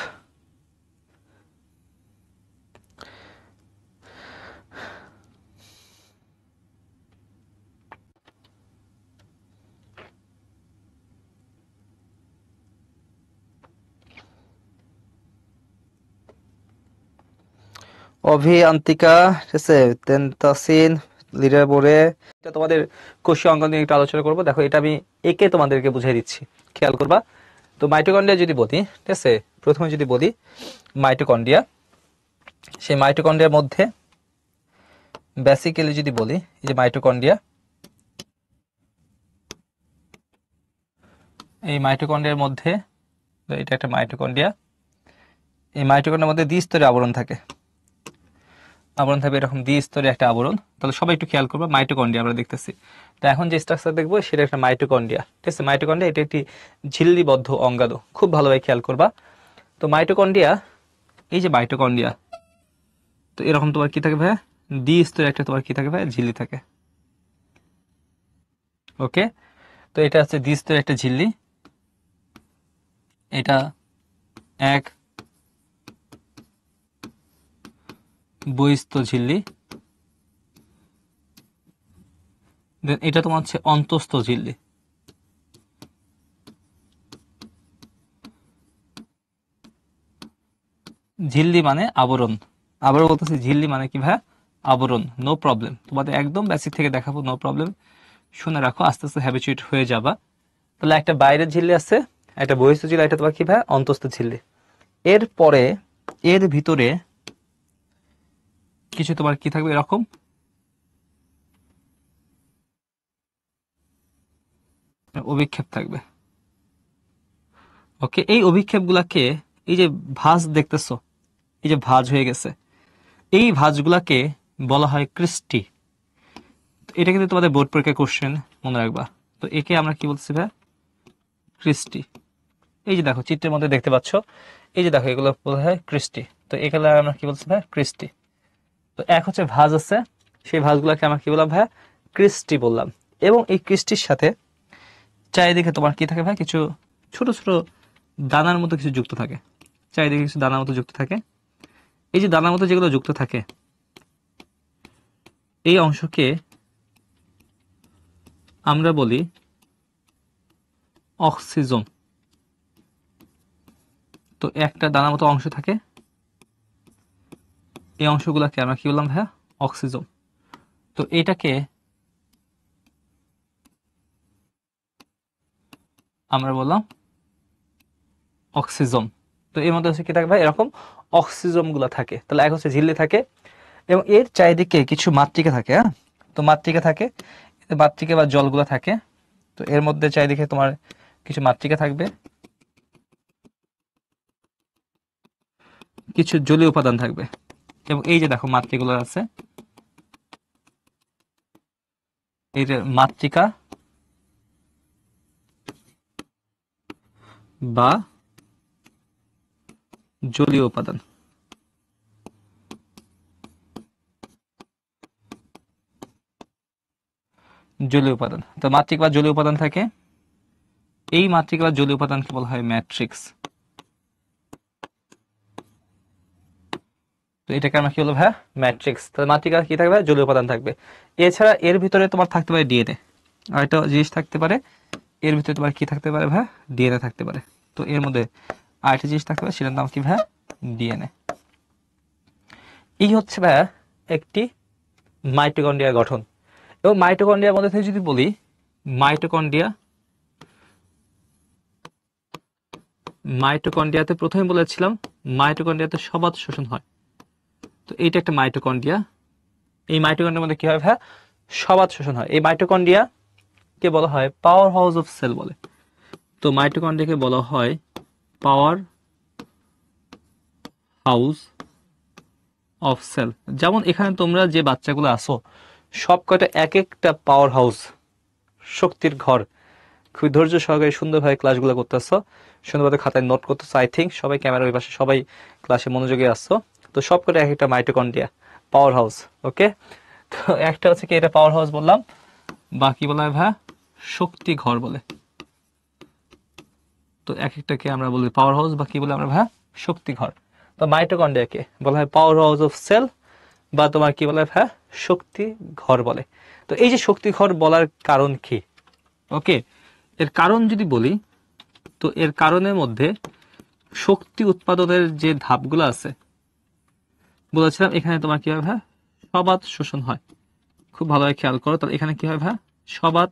অভিয়ান্তিকা, ঠিক আছে, দেন তাসিন, লিডার বোর্ডে। এটা তোমাদের কোষীয় অঙ্গ নিয়ে একটু আলোচনা করবো। দেখো এটা আমি একে তোমাদেরকে বুঝিয়ে দিচ্ছি, খেয়াল করবা। তো মাইটোকন্ড্রিয়া যদি বলি, ঠিক আছে, প্রথমে যদি বলি মাইটোকন্ড্রিয়া, সেই মাইটোকন্ড্রিয়ার মধ্যে বেসিক্যালি যদি বলি, এই যে মাইটোকন্ড্রিয়া, এই মাইটোকন্ড্রিয়ার মধ্যে, এটা একটা মাইটোকন্ড্রিয়া, এই মাইটোকন্ড্রিয়ার মধ্যে দ্বিস্তরীয় আবরণ থাকে। আবরণ থাকবে এরকম দ্বিস্তরীয় একটা আবরণ। তাহলে সবাই একটু খেয়াল করবে, মাইটোকন্ড্রিয়া আমরা দেখতেছি। তো এখন যে স্ট্রাকচার দেখবো সেটা একটা মাইটোকন্ড্রিয়া, ঠিক আছে? মাইটোকন্ড্রিয়া এটা একটি ঝিল্লিবদ্ধ অঙ্গাণু, খুব ভালোভাবে খেয়াল করবা। তো মাইটোকন্ড্রিয়া, এই যে মাইটোকন্ড্রিয়া, তো এরকম তোমার কি থাকে ভাই? দ্বিস্তরীয় একটা তোমার কি থাকে ভাই? ঝিল্লি থাকে। ওকে, তো এটা হচ্ছে দ্বিস্তরীয় একটা ঝিল্লি, এটা এক বহিস্থ ঝিল্লি, দেন এটা তোমার হচ্ছে অন্তঃস্থ ঝিল্লি। ঝিল্লি মানে আবরণ, আবার বলতেছি ঝিল্লি মানে কি ভাই? আবরণ। নো প্রবলেম, তোমাদের একদম বেসিক থেকে দেখাবো, নো প্রবলেম, শুনে রাখো, আস্তে আস্তে হ্যাবিচুয়েট হয়ে যাবা। তাহলে একটা বাইরের ঝিল্লি আছে, একটা বহিস্থ ঝিল্লি, এটা তোমার কি ভাই? অন্তঃস্থ ঝিল্লি। এরপরে এর ভিতরে কিছু তোমার কি থাকবে? এরকম অভিক্ষেপ থাকবে। ওকে, এই অভিক্ষেপ গুলাকে, এই যে ভাঁজ দেখতেছো, এই যে ভাঁজ হয়ে গেছে, এই ভাঁজগুলাকে বলা হয় ক্রিস্টি। এটা কিন্তু তোমাদের বোর্ড পরীক্ষার কোশ্চেন, মনে রাখবা। তো একে আমরা কি বলছি ভাই? ক্রিস্টি। এই যে দেখো চিত্রের মধ্যে দেখতে পাচ্ছ, এই যে দেখো এগুলো বলা হয় ক্রিস্টি। তো এগুলো আমরা কি বলছি ভাই? ক্রিস্টি। তো এক হচ্ছে ভাঁজ আছে, সেই ভাঁজগুলোকে আমরা কি বললাম ভাই? ক্রিস্টি বললাম। এবং এই ক্রিস্টির সাথে চারিদিকে তোমার কি থাকে ভাই? কিছু ছোট ছোট দানার মতো কিছু যুক্ত থাকে, চারিদিকে কিছু দানার মতো যুক্ত থাকে। এই যে দানার মতো যেগুলো যুক্ত থাকে, এই অংশকে আমরা বলি অক্সিজোম। তো একটা দানার মতো অংশ থাকে, এই অংশগুলোকে আমরা কি বললাম ভাইয়া? অক্সিজোম। তো এটাকে আমরা বললাম অক্সিজোম। তো এর মধ্যে হচ্ছে কি থাকে ভাই? এরকম অক্সিজোম গুলা থাকে। তাহলে এক হচ্ছে ঝিল্লি থাকে, এবং এর চারিদিকে কিছু মাতৃকা থাকে। হ্যাঁ, তো মাতৃকা থাকে, মাতৃকা বা জলগুলা থাকে। তো এর মধ্যে চারিদিকে তোমার কিছু মাতৃকা থাকবে, কিছু জলীয় উপাদান থাকবে। এবং এই যে দেখো মাতৃকাগুলো আছে, এই যে মাতৃকা বা জলীয় উপাদান, জলীয় উপাদান। তো মাতৃকা বা জলীয় উপাদান থাকে, এই মাতৃকা বা জলীয় উপাদানকে বলা হয় ম্যাট্রিক্স। তো এটাকে আমরা কি বলবো ভাইয়া, ম্যাট্রিক্স। তাহলে মাতৃকা কি থাকবে, জলীয় উপাদান থাকবে। এছাড়া এর ভিতরে তোমার থাকতে পারে ডিএনএ, আর একটা জিনিস থাকতে পারে এর ভিতরে তোমার কি থাকতে পারে ভাইয়া, ডিএনএ থাকতে পারে। তো এর মধ্যে আরেকটা জিনিস থাকতে পারে, সেটার নাম কি ভাইয়া, ডিএনএ। এই হচ্ছে ভাইয়া একটি মাইটোকন্ড্রিয়ার গঠন। এবং মাইটোকন্ড্রিয়ার মধ্যে থেকে যদি বলি, মাইটোকন্ড্রিয়াতে প্রথমে বলেছিলাম মাইটোকন্ড্রিয়াতে সবাত শোষণ হয়। তো এইটা একটা মাইটোকন্ড্রিয়া। এই মাইটোকন্ড্রিয়ার মধ্যে কি হয় ভাইয়া, সবাত শোষণ হয়। এই মাইটোকন্ড্রিয়া কে বলা হয় পাওয়ার হাউস অফ সেল বলে। তো মাইটোকন্ড্রিয়াকে বলা হয় পাওয়ার হাউস অফ সেল। যেমন এখানে তোমরা যে বাচ্চাগুলো আসো সব কয়টা এক একটা পাওয়ার হাউস, শক্তির ঘর। খুবই ধৈর্য সহকারে সুন্দরভাবে ক্লাসগুলো করতেছো, সুন্দরভাবে খাতায় নোট করতেছো। আই থিঙ্ক সবাই ক্যামেরার ওই পাশে সবাই ক্লাসে মনোযোগী আসছো। তো সব কয়টা এক একটা মাইটোকন্ড্রিয়া পাওয়ার হাউস। ওকে, তো একটা হচ্ছে কি এটা পাওয়ার হাউস বললাম, বা কি বলা হয় ভাইয়া, শক্তি ঘর বলে। তো এক একটাকে আমরা বলি পাওয়ার হাউস বা কি বলে আমরা ভাইয়া, শক্তি ঘর। তো মাইটোকন্ড্রিয়াকে বলা হয় পাওয়ার হাউস অফ সেল, বা তোমার কি বলা হয় ভাইয়া, শক্তি ঘর বলে। তো এই যে শক্তি ঘর বলার কারণ কি, ওকে, এর কারণ যদি বলি, তো এর কারণের মধ্যে শক্তি উৎপাদনের যে ধাপগুলো আছে বলেছিলাম, এখানে তোমার কি হয় ভাইয়া, সবাত শোষণ হয়। খুব ভালোভাবে খেয়াল করো। তাহলে এখানে কি হয় ভাইয়া, সবাত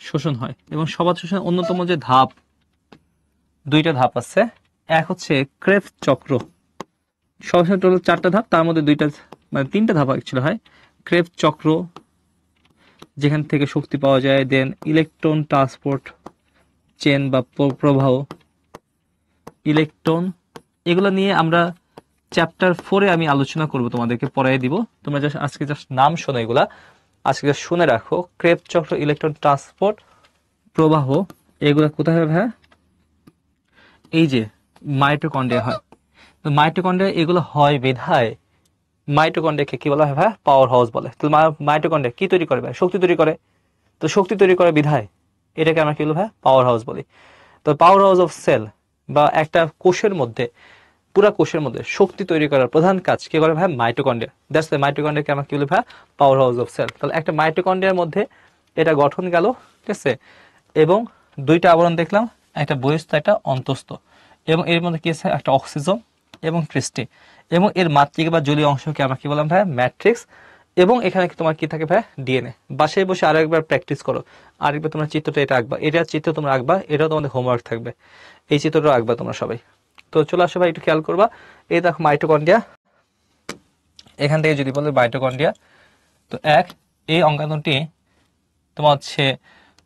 শোষণ হয়। এবং সবাত শোষণের অন্যতম যে ধাপ, দুইটা ধাপ আছে। এক হচ্ছে ক্রেবস চক্র, সবসময় টোটাল 4টা ধাপ, তার মধ্যে দুইটা মানে 3টা ধাপ অ্যাকচুয়ালি হয়। ক্রেবস চক্র, যেখান থেকে শক্তি পাওয়া যায়। দেন ইলেকট্রন ট্রান্সপোর্ট চেন বা প্রবাহ, ইলেকট্রন, এগুলো নিয়ে আমরা চ্যাপ্টার 4-এ আমি আলোচনা করব, তোমাদেরকে পড়াই দিব। তোমরা জাস্ট আজকে জাস্ট নাম শোনো, এগুলা আজকে জাস্ট শুনে রাখো। ক্রেবস চক্র, ইলেকট্রন ট্রান্সপোর্ট, প্রবাহ, এগুলা কোথায় হবে হ্যাঁ, এই যে মাইটোকন্ড্রিয়া হয়। তো মাইটোকন্ড্রিয়া এগুলো হয় বিধায় মাইটোকন্ড্রিয়াকে কি বলা হয় ভাই, পাওয়ার হাউস বলে। তো মাইটোকন্ড্রিয়া কি তৈরি করে ভাই, শক্তি তৈরি করে। তো শক্তি তৈরি করে বিধায় এটাকে আমরা কি বলবো ভাই, পাওয়ার হাউস বলি। তো পাওয়ার হাউস অফ সেল বা একটা কোষের মধ্যে, পুরা কোষের মধ্যে শক্তি তৈরি করার প্রধান কাজ কি করে ভাই, মাইটোকন্ড্রিয়া। দ্যাটস ওয়াই মাইটোকন্ড্রিয়াকে আমরা কি বলি ভাই, পাওয়ার হাউস অফ সেল। তাহলে একটা মাইটোকন্ড্রিয়ার মধ্যে এটা গঠন গেল, ঠিক আছে। এবং দুইটা আবরণ দেখলাম, একটা বহিস্থ একটা অন্তস্থ। এবং এর মধ্যে কি আছে, একটা অক্সিজেন এবং ক্রিস্টি। এবং এর মাতৃকা বা জলীয় অংশকে আমরা কি বললাম ভাই, ম্যাট্রিক্স। এবং এখানে তোমার কি থাকে ভাই, ডিএনএ। বাসায় বসে আরো একবার প্র্যাকটিস করো, আরেকবার তোমরা চিত্রটা এটা আঁকবা, এটার চিত্র তোমরা আঁকবা, এটাও তোমাদের হোমওয়ার্ক থাকবে। এই চিত্রটা আঁকবা তোমরা সবাই। তো চলে আসো ভাই, একটু খেয়াল করবা। এই দেখো মাইটোকন্ড্রিয়া, এখান থেকে যদি বলে মাইটোকন্ড্রিয়া, তো এই অঙ্গাণুটি তোমার হচ্ছে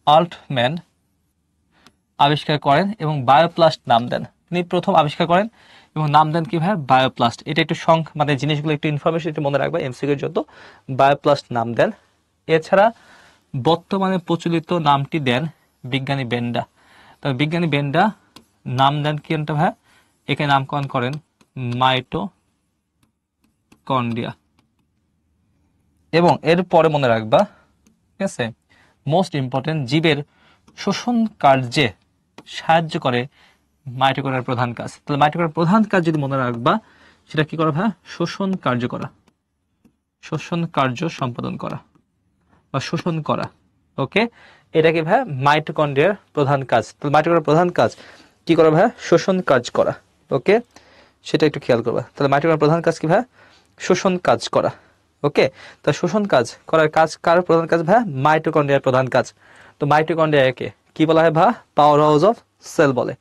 আল্টম্যান আবিষ্কার করেন এবং বায়োপ্লাস্ট নাম দেন। তিনি প্রথম আবিষ্কার করেন এবং নাম দেন কি ভাই, বায়োপ্লাস্ট। এটা একটু মানে জিনিসগুলো একটু ইনফরমেশন একটু মনে রাখবা, এমসিকিউর জন্য বায়োপ্লাস্ট নাম দেন। এছাড়া বর্তমানে প্রচলিত নামটি দেন বিজ্ঞানী বেন্ডা। তবে বিজ্ঞানী বেন্ডা নাম দেন কি ভাই, একে নামকরণ করেন মাইটোকন্ড্রিয়া। এবং এর পরে মনে রাখবা, ঠিক আছে, মোস্ট ইম্পর্টেন্ট, জীবের শোষণ কার্যে সাহায্য করে মাইটোকন্ড্রিয়ার প্রধান কাজ। তাহলে মাইটোকন্ড্রিয়ার প্রধান কাজ যদি মনে রাখবা, সেটা কি করা ভাই, শোষণ কার্য করা, শোষণ কার্য সম্পাদন করা বা শোষণ করা। ওকে, এটা কি ভাই, মাইটোকন্ড্রিয়ার প্রধান কাজ। তাহলে মাইটোকন্ড্রিয়ার প্রধান কাজ কি করা ভাই, শোষণ কাজ করা। ওকে, সেটা একটু খেয়াল করবা। তাহলে মাইটোকন্ড্রিয়ার প্রধান কাজ কি ভাই, শোষণ কাজ করা। ওকে, তা শোষণ কাজ করার কাজ কার প্রধান কাজ ভাই, মাইটোকন্ড্রিয়ার প্রধান কাজ। তো মাইটোকন্ড্রিয়াকে কি বলা হয় ভাই, পাওয়ার হাউস অফ সেল বলে।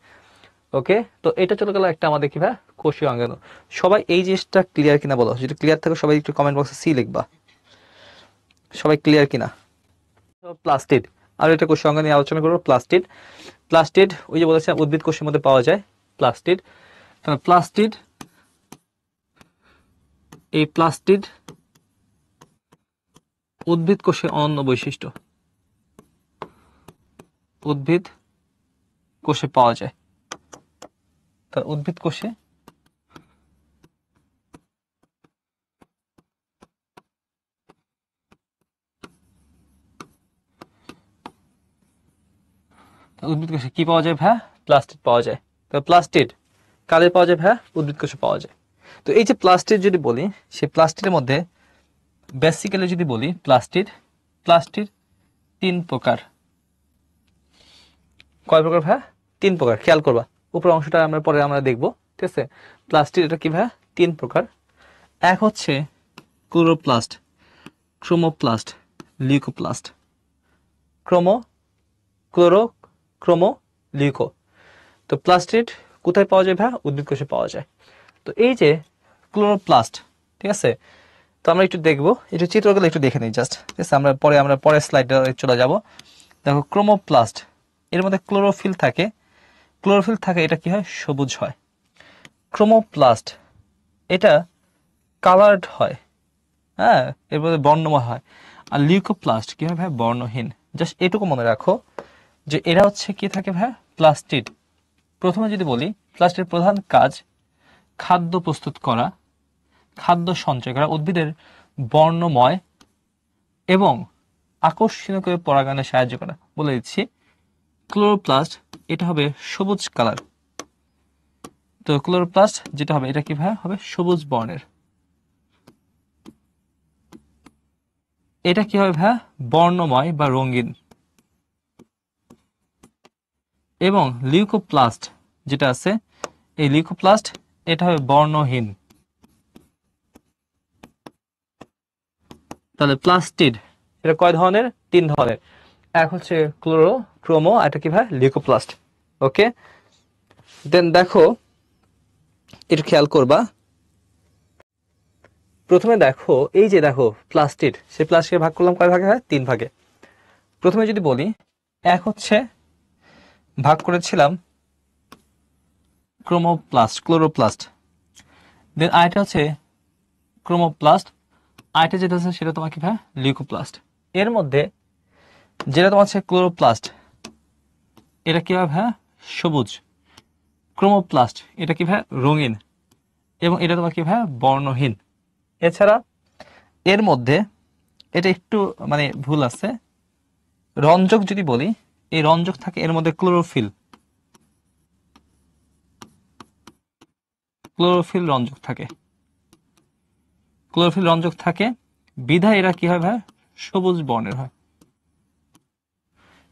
ওকে, তো এটা চলে গেল একটা আমাদের কি ভাই, কোষীয় অঙ্গাণু। সবাই এই জিনিসটা ক্লিয়ার কিনা বলো, যদি ক্লিয়ার থাকে সবাই একটু কমেন্ট বক্সে সি লিখবা, সবাই ক্লিয়ার কিনা। প্লাস্টিড, আর এটা কোষীয় অঙ্গাণু নিয়ে আলোচনা করবো। প্লাস্টিড, প্লাস্টিড ওই যে বলেছে উদ্ভিদ কোষের মধ্যে পাওয়া যায় প্লাস্টিড। প্লাস্টিড, এই প্লাস্টিড উদ্ভিদ কোষে অনন্য বৈশিষ্ট্য, উদ্ভিদ কোষে পাওয়া যায়। তার উদ্ভিদ কোষে উদ্ভিদ কোষে কি পাওয়া যায় ভাই, প্লাস্টিড পাওয়া যায়। তো প্লাস্টিড কাদের পাওয়া যায় ভাই, উদ্ভিদ কোষে পাওয়া যায়। তো এই যে প্লাস্টিড যদি বলি, সেই প্লাস্টিডের মধ্যে বেসিক্যালি যদি বলি প্লাস্টিড 3 প্রকার। কয় প্রকার ভাইয়া? 3 প্রকার। খেয়াল করবা, উপর অংশটা আমরা পরে দেখবো, ঠিক আছে। প্লাস্টিড এটা কি ভাইয়া? 3 প্রকার। এক হচ্ছে ক্লোরোপ্লাস্ট, ক্রোমোপ্লাস্ট, লিউকোপ্লাস্ট। ক্রোমো, লিউকো। তো প্লাস্টিড কোথায় পাওয়া যায় ভাইয়া? উদ্ভিদ কোষে পাওয়া যায়। তো এই যে ক্লোরোপ্লাস্ট, ঠিক আছে, তো আমরা একটু দেখবো, একটু চিত্রগুলো একটু দেখে নিই জাস্ট, ঠিক আছে। আমরা পরের স্লাইডে চলে যাব। দেখো ক্রোমোপ্লাস্ট, এর মধ্যে ক্লোরোফিল থাকে। এটা কি হয়? সবুজ হয়। ক্রোমোপ্লাস্ট এটা কালার্ড হয়, হ্যাঁ, এর মধ্যে বর্ণময় হয়। আর লিউকোপ্লাস্ট কি হয় ভাই? বর্ণহীন। জাস্ট এটুকু মনে রাখো যে এরা হচ্ছে কি থাকে ভাই? প্লাস্টিড। প্রথমে যদি বলি, প্লাস্টিডের প্রধান কাজ খাদ্য প্রস্তুত করা, খাদ্য সঞ্চয় করা, উদ্ভিদের বর্ণময় এবং আকর্ষণীয় করে পরাগায়নে সাহায্য করা। বলে দিচ্ছি, ক্লোরোপ্লাস্ট এটা হবে সবুজ কালার। তো ক্লোরোপ্লাস্ট যেটা হবে এটা কি ভাই? হবে সবুজ বর্ণের। এটা কি হবে ভাই? বর্ণময় বা রঙিন। এবং লিউকোপ্লাস্ট যেটা আছে, এই লিউকোপ্লাস্ট এটা হবে বর্ণহীন। তাহলে প্লাস্টিড এটা কয় ধরনের? 3 ধরনের। এক হচ্ছে ক্রোমো, এটা কি ভাই? লিউকোপ্লাস্ট। ওকে, দেন দেখো, একটু খেয়াল করবা। প্রথমে দেখো, এই যে দেখো প্লাস্টিড, সেই প্লাস্টিড ভাগ করলাম কয় ভাগে হয়? 3 ভাগে। প্রথমে যদি বলি, এক হচ্ছে ভাগ করেছিলাম ক্লোরোপ্লাস্ট, দেন আরেকটা হচ্ছে ক্রোমোপ্লাস্ট, আরেকটা যেটা আছে সেটা তোমার কি ভাই? লিউকোপ্লাস্ট। এর মধ্যে যেটা তোমার হচ্ছে ক্লোরোপ্লাস্ট, এটা কি ভাই? সবুজ। ক্রোমোপ্লাস্ট এটা কি ভাই? রঙিন। এবং এটা তোমার কি ভাই? বর্ণহীন। এছাড়া এর মধ্যে এটা একটু মানে ভুল আছে, রঞ্জক যদি বলি, এই রঞ্জক থাকে এর মধ্যে ক্লোরোফিল রঞ্জক থাকে। বিধায় এরা কি হয় ভাই? সবুজ বর্ণের হয়।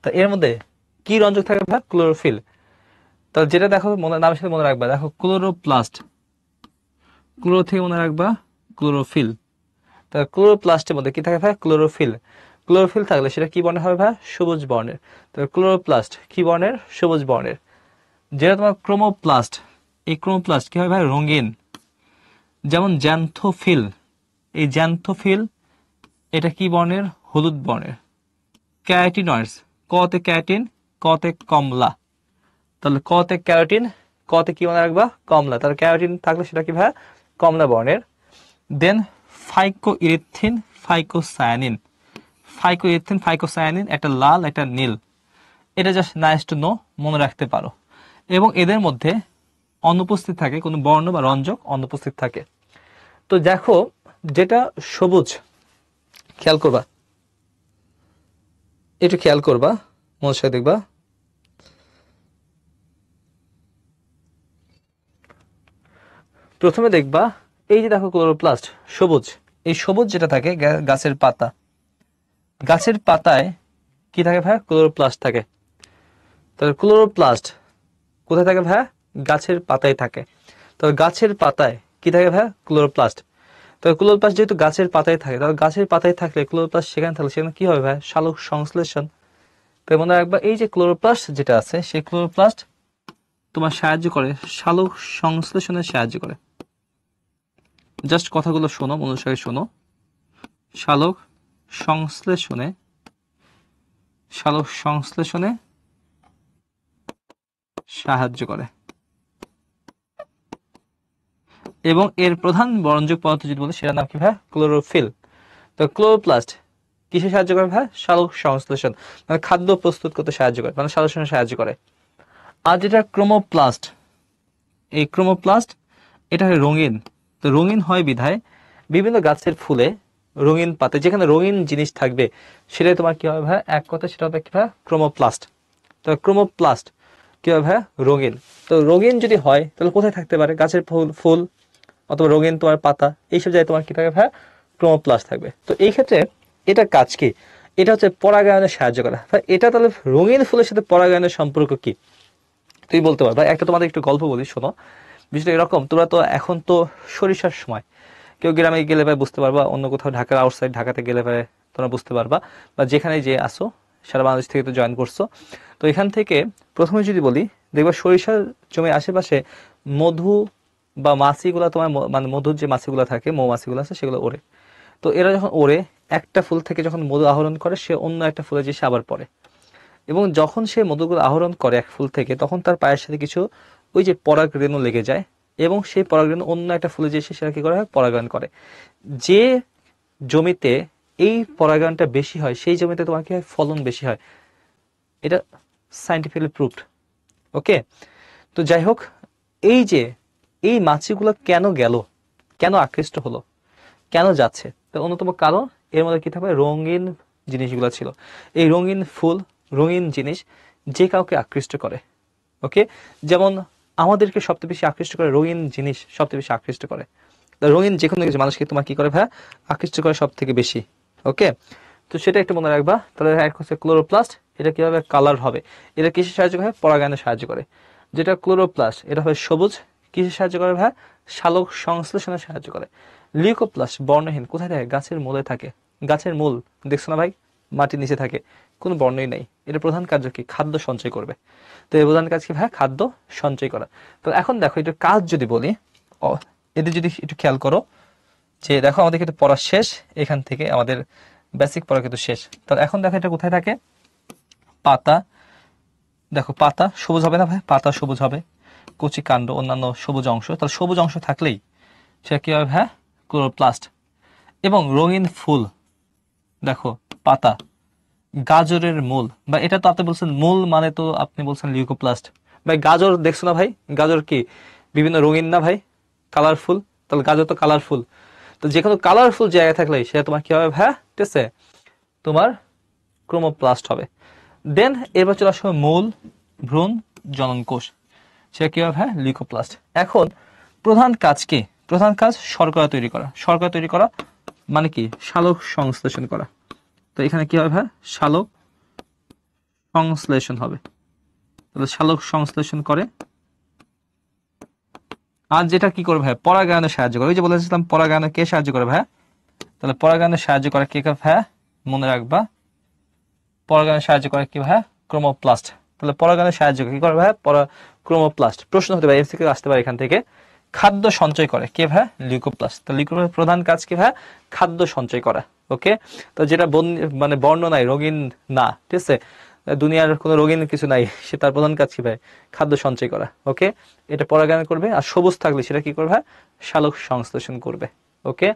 তা এর মধ্যে কি রঞ্জক থাকে ভাই? ক্লোরোফিল। তাহলে যেটা দেখো নামের সাথে মনে রাখবা, দেখো ক্লোরোপ্লাস্ট, ক্লোরো থেকে মনে রাখবা ক্লোরোফিল। তাহলে ক্লোরোপ্লাস্টের মধ্যে কি থাকে ভাই? ক্লোরোফিল থাকলে সেটা কি বর্ণের হবে ভাই? সবুজ বর্ণের। তাহলে ক্লোরোপ্লাস্ট কি বর্ণের? সবুজ বর্ণের। যেটা তোমার ক্রোমোপ্লাস্ট, এই ক্রোমোপ্লাস্ট কি হয় ভাই? রঙিন। যেমন জ্যান্থোফিল, এই জ্যান্থোফিল এটা কি বর্ণের? হলুদ বর্ণের। ক্যারোটিনয়েডস, কতে ক্যারোটিন, কতে কমলা। তাহলে কতে ক্যারোটিন, কতে কি মনে রাখবা? কমলা। তাহলে ক্যারোটিন থাকলে সেটা কি ভাই? কমলা বর্ণের। দেন ফাইকোইরিথিন, ফাইকোসায়ানিন, একটা লাল একটা নীল। এটা জাস্ট নাইস টু নো, মনে রাখতে পারো। এবং এদের মধ্যে অনুপস্থিত থাকে কোনো বর্ণ বা রঞ্জক অনুপস্থিত থাকে। তো দেখো, যেটা সবুজ, খেয়াল করবা, একটু খেয়াল করবা, মনের সাথে দেখবা। প্রথমে দেখবা, এই যে দেখো ক্লোরোপ্লাস্ট সবুজ, এই সবুজ যেটা থাকে গাছের পাতায় কি থাকে ভাই? ক্লোরোপ্লাস্ট থাকে। তাহলে ক্লোরোপ্লাস্ট কোথায় থাকে ভাই? গাছের পাতায় থাকে। তবে গাছের পাতায় কি থাকে ভাই? ক্লোরোপ্লাস্ট। তবে ক্লোরোপ্লাস্ট যেহেতু গাছের পাতায় থাকে, তাহলে গাছের পাতায় থাকলে ক্লোরোপ্লাস্ট সেখানে থাকলে সেখানে কি হবে ভাই? সালোক সংশ্লেষণ। তাই মনে রাখবা, এই যে ক্লোরোপ্লাস্ট যেটা আছে, সেই ক্লোরোপ্লাস্ট তোমার সাহায্য করে, সালোক সংশ্লেষণে সাহায্য করে। জাস্ট কথাগুলো শোনো, অনুসারে শোনো। সালোক সংশ্লেষণে সাহায্য করে। এবং এর প্রধান বর্ণজ পদার্থ যদি বলি, সেটার নাম কি ভাই? ক্লোরোফিল। তো ক্লোরোপ্লাস্ট কিসে সাহায্য করে ভাই? সালোক সংশ্লেষণ, মানে খাদ্য প্রস্তুত করতে সাহায্য করে, মানে সালোকসংশ্লেষণে সাহায্য করে। আর যেটা ক্রোমোপ্লাস্ট, এই ক্রোমোপ্লাস্ট এটা হয় রঙিন। তো রঙিন হয় বিধায় বিভিন্ন গাছের ফুলে, রঙিন পাতে যেখানে রঙিন জিনিস থাকবে, সেটাই তোমার কি হবে ভাই? এক কথা সেটা হবে কি ভাই? ক্রোমোপ্লাস্ট। তো ক্রোমোপ্লাস্ট কি হবে ভাই? রঙিন। তো রঙিন যদি হয় তাহলে কোথায় থাকতে পারে? গাছের ফুল, অথবা রঙিন তোমার পাতা, এইসব জায়গায় তোমার কি থাকবে ভাইয়া, ক্রোমোপ্লাস্ট থাকবে। তো এই ক্ষেত্রে এটা কাজ কি, এটা হচ্ছে পরাগায়নে সাহায্য করা। এটা তাহলে রঙিন ফুলের সাথে পরাগায়নের সম্পর্ক কি তুই বলতে পারবা? একটা তোমাদের একটু গল্প বলি, শোনো। বিষয়টা এরকম, তোমরা তো এখন তো সরিষার সময়, কেউ গ্রামে গেলে ভাই বুঝতে পারবা, অন্য কোথাও ঢাকার আউটসাইড ঢাকাতে গেলে ভাই তোমরা বুঝতে পারবা, বা যেখানে যে আসো, সারা বাংলাদেশ থেকে তো জয়েন করছো। তো এখান থেকে প্রথমে যদি বলি, দেখবা সরিষার জমির আশেপাশে মধু বা মাছিগুলা তোমার মানে মধুর যে মাছিগুলা থাকে, মৌমাছিগুলো আছে, সেগুলো ওড়ে। তো এরা যখন ওড়ে, একটা ফুল থেকে যখন মধু আহরণ করে, সে অন্য একটা ফুলে যে সে আবার পড়ে, এবং যখন সে মধুগুলো আহরণ করে এক ফুল থেকে, তখন তার পায়ের সাথে কিছু ওই যে পরাগ রেণু লেগে যায়, এবং সেই পরাগ রেণু অন্য একটা ফুলে যে এসে সেটা কি করা হয়, পরাগায়ন করে। যে জমিতে এই পরাগায়নটা বেশি হয়, সেই জমিতে তোমার কি হয়, ফলন বেশি হয়। এটা সাইন্টিফিক্যালি প্রুভড। ওকে। তো যাই হোক, এই যে এই মাছিগুলো কেন গেল, কেন আকৃষ্ট হলো, কেন যাচ্ছে, তার অন্যতম কারণ এর মধ্যে কি থাকবে, রঙিন জিনিসগুলো ছিল। এই রঙিন ফুল, রঙিন জিনিস যে কাউকে আকৃষ্ট করে। ওকে। যেমন আমাদেরকে সবচেয়ে বেশি আকৃষ্ট করে রঙিন জিনিস, সবচেয়ে বেশি আকৃষ্ট করে। রঙিন যে কোনো কিছু মানুষকে তোমার কি করে ভাই, আকৃষ্ট করে সব থেকে বেশি। ওকে। তো সেটা একটু মনে রাখবা। তাহলে এক হচ্ছে ক্লোরোপ্লাস্ট, এটা কিভাবে কালার হবে, এটা কিসে সাহায্য করে, পরাগায়নে সাহায্য করে। যেটা ক্লোরোপ্লাস্ট, এটা হবে সবুজ, কিসে সাহায্য করে ভাই, সালোক সংশ্লেষণে সাহায্য করে। লিউকোপ্লাস্ট বর্ণহীন, কোথায় থাকে, গাছের মূলে থাকে। গাছের মূল দেখছো না ভাই, মাটির নিচে থাকে, কোনো বর্ণই নেই। এটা প্রধান কার্য কি, খাদ্য সঞ্চয় করবে। তো এর প্রধান কাজ কি ভাই, খাদ্য সঞ্চয় করা। তো এখন দেখো এটার কাজ যদি বলি, এদের যদি একটু খেয়াল করো, যে দেখো আমাদের কিন্তু পড়া শেষ, এখান থেকে আমাদের বেসিক পড়া কিন্তু শেষ। তাহলে এখন দেখো এটা কোথায় থাকে, পাতা, দেখো পাতা সবুজ হবে না ভাই, পাতা সবুজ হবে, কচি কাণ্ড, অন্যান্য সবুজ অংশ। তাহলে সবুজ অংশ থাকলেই সেটা কি হবে ভাই, ক্লোরোপ্লাস্ট। এবং রঙিন ফুল, দেখো পাতা, গাজরের মূল, বা এটা তো আপনি বলছেন মূল, মানে তো আপনি বলছেন লিউকোপ্লাস্ট। ভাই গাজর দেখছো না ভাই, গাজর কি বিভিন্ন রঙিন না ভাই, কালারফুল। তাহলে গাজর তো কালারফুল। তো যে কোনো কালারফুল জায়গায় থাকলে সেটা তোমার কি হবে ভাই, ঠিক আছে, তোমার ক্রোমোপ্লাস্ট হবে। দেন এবার চলে আসবে মূল, ভ্রূণ, জনন কোষ, সেটা কি হবে ভাই, লিউকোপ্লাস্ট। এখন প্রধান কাজ কি, প্রধান কাজ শর্করা তৈরি করা। শর্করা তৈরি করা মানে কি, সালোক সংশ্লেষণ করা। তো এখানে কি হবে ভাই, সালোক সংশ্লেষণ হবে। তাহলে সালোক সংশ্লেষণ করে। আর যেটা কি করবে ভাই, পরাগায়নে সাহায্য করে। ওই যে বলেছিলাম পরাগায়নে কে সাহায্য করে ভাই, তাহলে পরাগায়নে সাহায্য করে কে ভাই, মনে রাখবা, পরাগায়নে সাহায্য করে কি ভাই, ক্রোমোপ্লাস্ট। তাহলে পরাগায়নে সাহায্য কি করে ভাই, ক্রোমোপ্লাস্ট। প্রশ্ন হতে পারে, এমসিকিউ আসতে পারে এখান থেকে, খাদ্য সঞ্চয় করে কে ভাই, লিউকোপ্লাস্ট। তো লিউকোপ্লাস্ট প্রধান কাজ কি ভাই, খাদ্য সঞ্চয় করা। ওকে। তো যেটা মানে বর্ণ নাই, রঙিন না, ঠিক আছে, দুনিয়ার কোনো রঙিন কিছু নাই, সে তার প্রধান কাজ কি ভাই, খাদ্য সঞ্চয় করা। ওকে। এটা পরাগায়ন করবে। আর সবুজ থাকলে সেটা কি করবে, সালোক সংশ্লেষণ করবে। ওকে।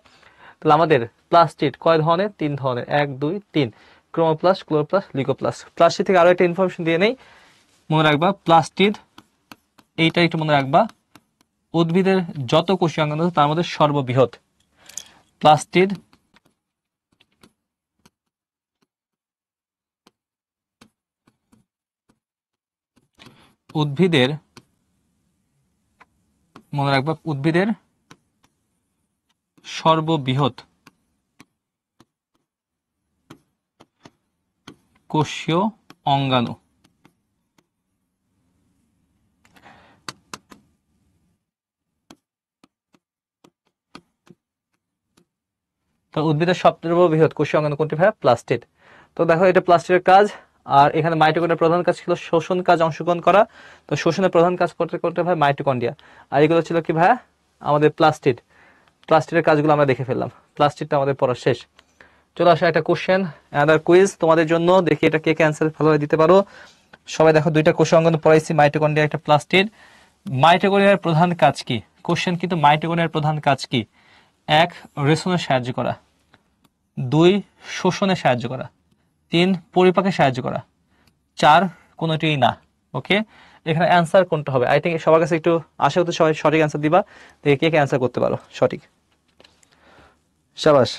তাহলে আমাদের প্লাস্টিড কয় ধরনের, 3 ধরনের, 1 2 3, ক্রোমোপ্লাস্ট, ক্লোরোপ্লাস্ট, লিউকোপ্লাস্ট। প্লাস্টিড থেকে আরো একটা ইনফরমেশন দিয়ে নেই, মনে রাখবা প্লাস্টিড, এইটা একটু মনে রাখবা, উদ্ভিদের যত কোষীয় অঙ্গাণু আছে তার মধ্যে সর্ববৃহৎ। প্লাস্টিড উদ্ভিদের, মনে রাখবা উদ্ভিদের সর্ববৃহৎ কোষীয় অঙ্গাণু। তো উদ্ভিদের সর্ববৃহৎ কোষীয় অঙ্গাণু কোনটি ভাই, প্লাস্টিড। তো দেখো এটা প্লাস্টিডের কাজ। আর এখানে মাইটোকন্ড্রিয়ার প্রধান কাজ ছিল শোষণ কাজ অংশগ্রহণ করা। তো শোষণের প্রধান কাজ করতে করতে ভাই মাইটোকন্ড্রিয়া। আর এগুলো ছিল কি ভাই, আমাদের প্লাস্টিড। প্লাস্টিডের কাজগুলো আমরা দেখে ফেললাম, প্লাস্টিডটা আমাদের পড়া শেষ। চলে আসা একটা কোশ্চেন, অ্যানাদার কুইজ তোমাদের জন্য, দেখি এটা কে ক্যান্সেল ভালোভাবে দিতে পারো। সবাই দেখো, দুইটা কোষীয় অঙ্গাণু পড়াইছি, মাইটোকন্ড্রিয়া, একটা প্লাস্টিড। মাইটোকন্ড্রিয়ার প্রধান কাজ কি, কোশ্চেন কিন্তু মাইটোকন্ড্রিয়ার প্রধান কাজ কি, 1 রেশনে সাহায্য করা, 2 শোষণে সাহায্য করা, 3 পরিপাকে সাহায্য করা, 4 কোনোটিই না। ওকে। এখানে অ্যান্সার কোনটা হবে, আই থিঙ্ক সবার কাছে একটু আশা করতে সবাই সঠিক অ্যান্সার দিবা, দেখি কে কে অ্যান্সার করতে পারো সঠিক। শাবাশ,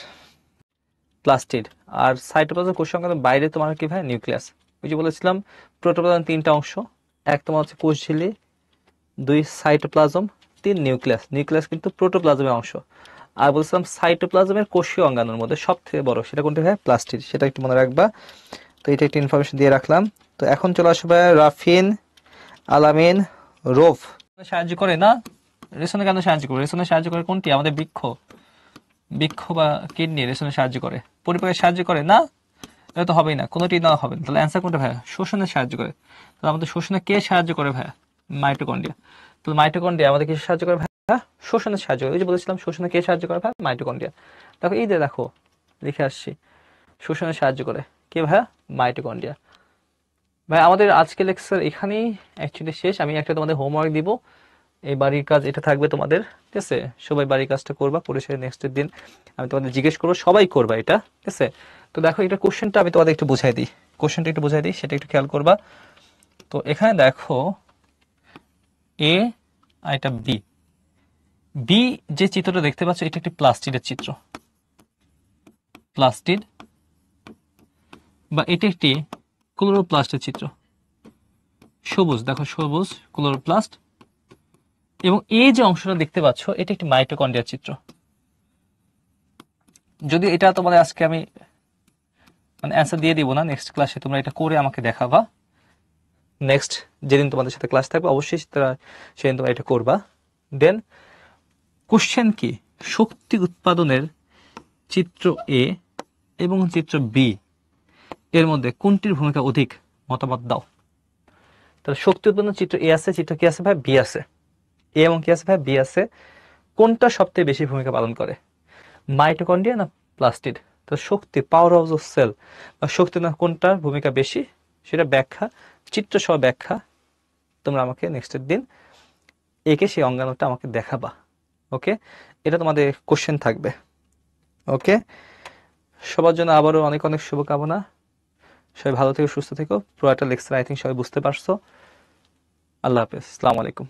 প্লাস্টিড। আর সাইটোপ্লাজম কোষ সংক্রান্ত বাইরে তোমার কি ভাই, নিউক্লিয়াস। ওই যে বলেছিলাম প্রোটোপ্লাজম 3টা অংশ, এক তোমার হচ্ছে কোষ ঝিল্লি, 2 সাইটোপ্লাজম, 3 নিউক্লিয়াস। নিউক্লিয়াস কিন্তু প্রোটোপ্লাজমের অংশ। আর বলছিলাম সাইটোপ্লাজমের কোষীয় অঙ্গাণুর মধ্যে সবথেকে বড়, সেটা কোনটা ভাই? প্লাস্টিড। সেটা একটু মনে রাখবা। তো এটা একটা ইনফরমেশন দিয়ে রাখলাম। তো এখন চলে আসবে রাফিন, আলামিন, রোভ। সাহায্য করে না? রেশনে কেন সাহায্য করে? রেশনে সাহায্য করে কোনটি? আমাদের বৃক্ষ বা কিডনি রেশনে সাহায্য করে। পরিপাকে সাহায্য করে না? এটা তো হবেই না, কোনোটি না হবে না। তাহলে অ্যান্সার কোনটা ভাইয়া? শোষণে সাহায্য করে। তাহলে আমাদের শোষণে কে সাহায্য করে ভাইয়া? মাইটোকন্ড্রিয়া। তাহলে মাইটোকন্ড্রিয়া আমাদের কিসে সাহায্য করে ভাইয়া? শোষণে সাহায্য করে। ওই যে বলেছিলাম শোষণে কে সাহায্য করে ভাইয়া? মাইটোকন্ড্রিয়া। দেখো এই যে দেখো লিখে আসছি, শোষণে সাহায্য করে কে ভাইয়া? মাইটোকন্ড্রিয়া। ভাই আমাদের আজকে লেকচার এখানেই অ্যাকচুয়ালি শেষ। আমি একটা তোমাদের হোমওয়ার্ক দিব, এই বাড়ির কাজ এটা থাকবে তোমাদের, ঠিক আছে? সবাই বাড়ির কাজটা করবা, করে সে নেক্সটের দিন আমি তোমাদের জিজ্ঞেস করবো, সবাই করবা এটা, ঠিক আছে? তো দেখো এটা কোশ্চেনটা আমি তোমাদের একটু বুঝাই দিই, কোশ্চেনটা একটু বুঝাই দিই, সেটা একটু খেয়াল করবা। তো এখানে দেখো এ আর এটা বি। বি যে চিত্রটা দেখতে পাচ্ছ এটা একটি প্লাস্টিডের চিত্র, প্লাস্টিড, বা এটি একটি ক্লোরোপ্লাস্টের চিত্র, সবুজ, দেখো সবুজ ক্লোরোপ্লাস্ট। এবং এই যে অংশটা দেখতে পাচ্ছ এটা একটি মাইটোকন্ড্রিয়ার চিত্র। যদি এটা তোমাদের আজকে আমি মানে অ্যান্সার দিয়ে দিব না, নেক্সট ক্লাসে তোমরা এটা করে আমাকে দেখাবা। নেক্সট যেদিন তোমাদের সাথে ক্লাস থাকবে অবশ্যই সেদিন তোমরা এটা করবা। দেন কোশ্চেন কি? শক্তি উৎপাদনের চিত্র এ এবং চিত্র বি এর মধ্যে কোনটির ভূমিকা অধিক? মতামত দাও। তাহলে শক্তি উৎপাদনের চিত্র এ আছে, চিত্র কি আছে ভাই? বি আছে। এ এবং কি আছে ভাই? বি আছে। কোনটা সবথেকে বেশি ভূমিকা পালন করে? মাইটোকন্ড্রিয়া না প্লাস্টিড? তো শক্তি, পাওয়ার অফ দ্য সেল বা শক্তি না কোনটার ভূমিকা বেশি সেটা ব্যাখ্যা, চিত্র সহ ব্যাখ্যা তোমরা আমাকে নেক্সটের দিন একে সেই অঙ্গাণুটা আমাকে দেখাবা। ওকে, এটা তোমাদের কোশ্চেন থাকবে। ওকে, সবার জন্য আবারও অনেক অনেক শুভকামনা। সবাই ভালো থেকো, সুস্থ থেকো। পুরো একটা লেকচার আই থিঙ্ক সবাই বুঝতে পারছো। আল্লাহ হাফেজ, আসসালামু আলাইকুম।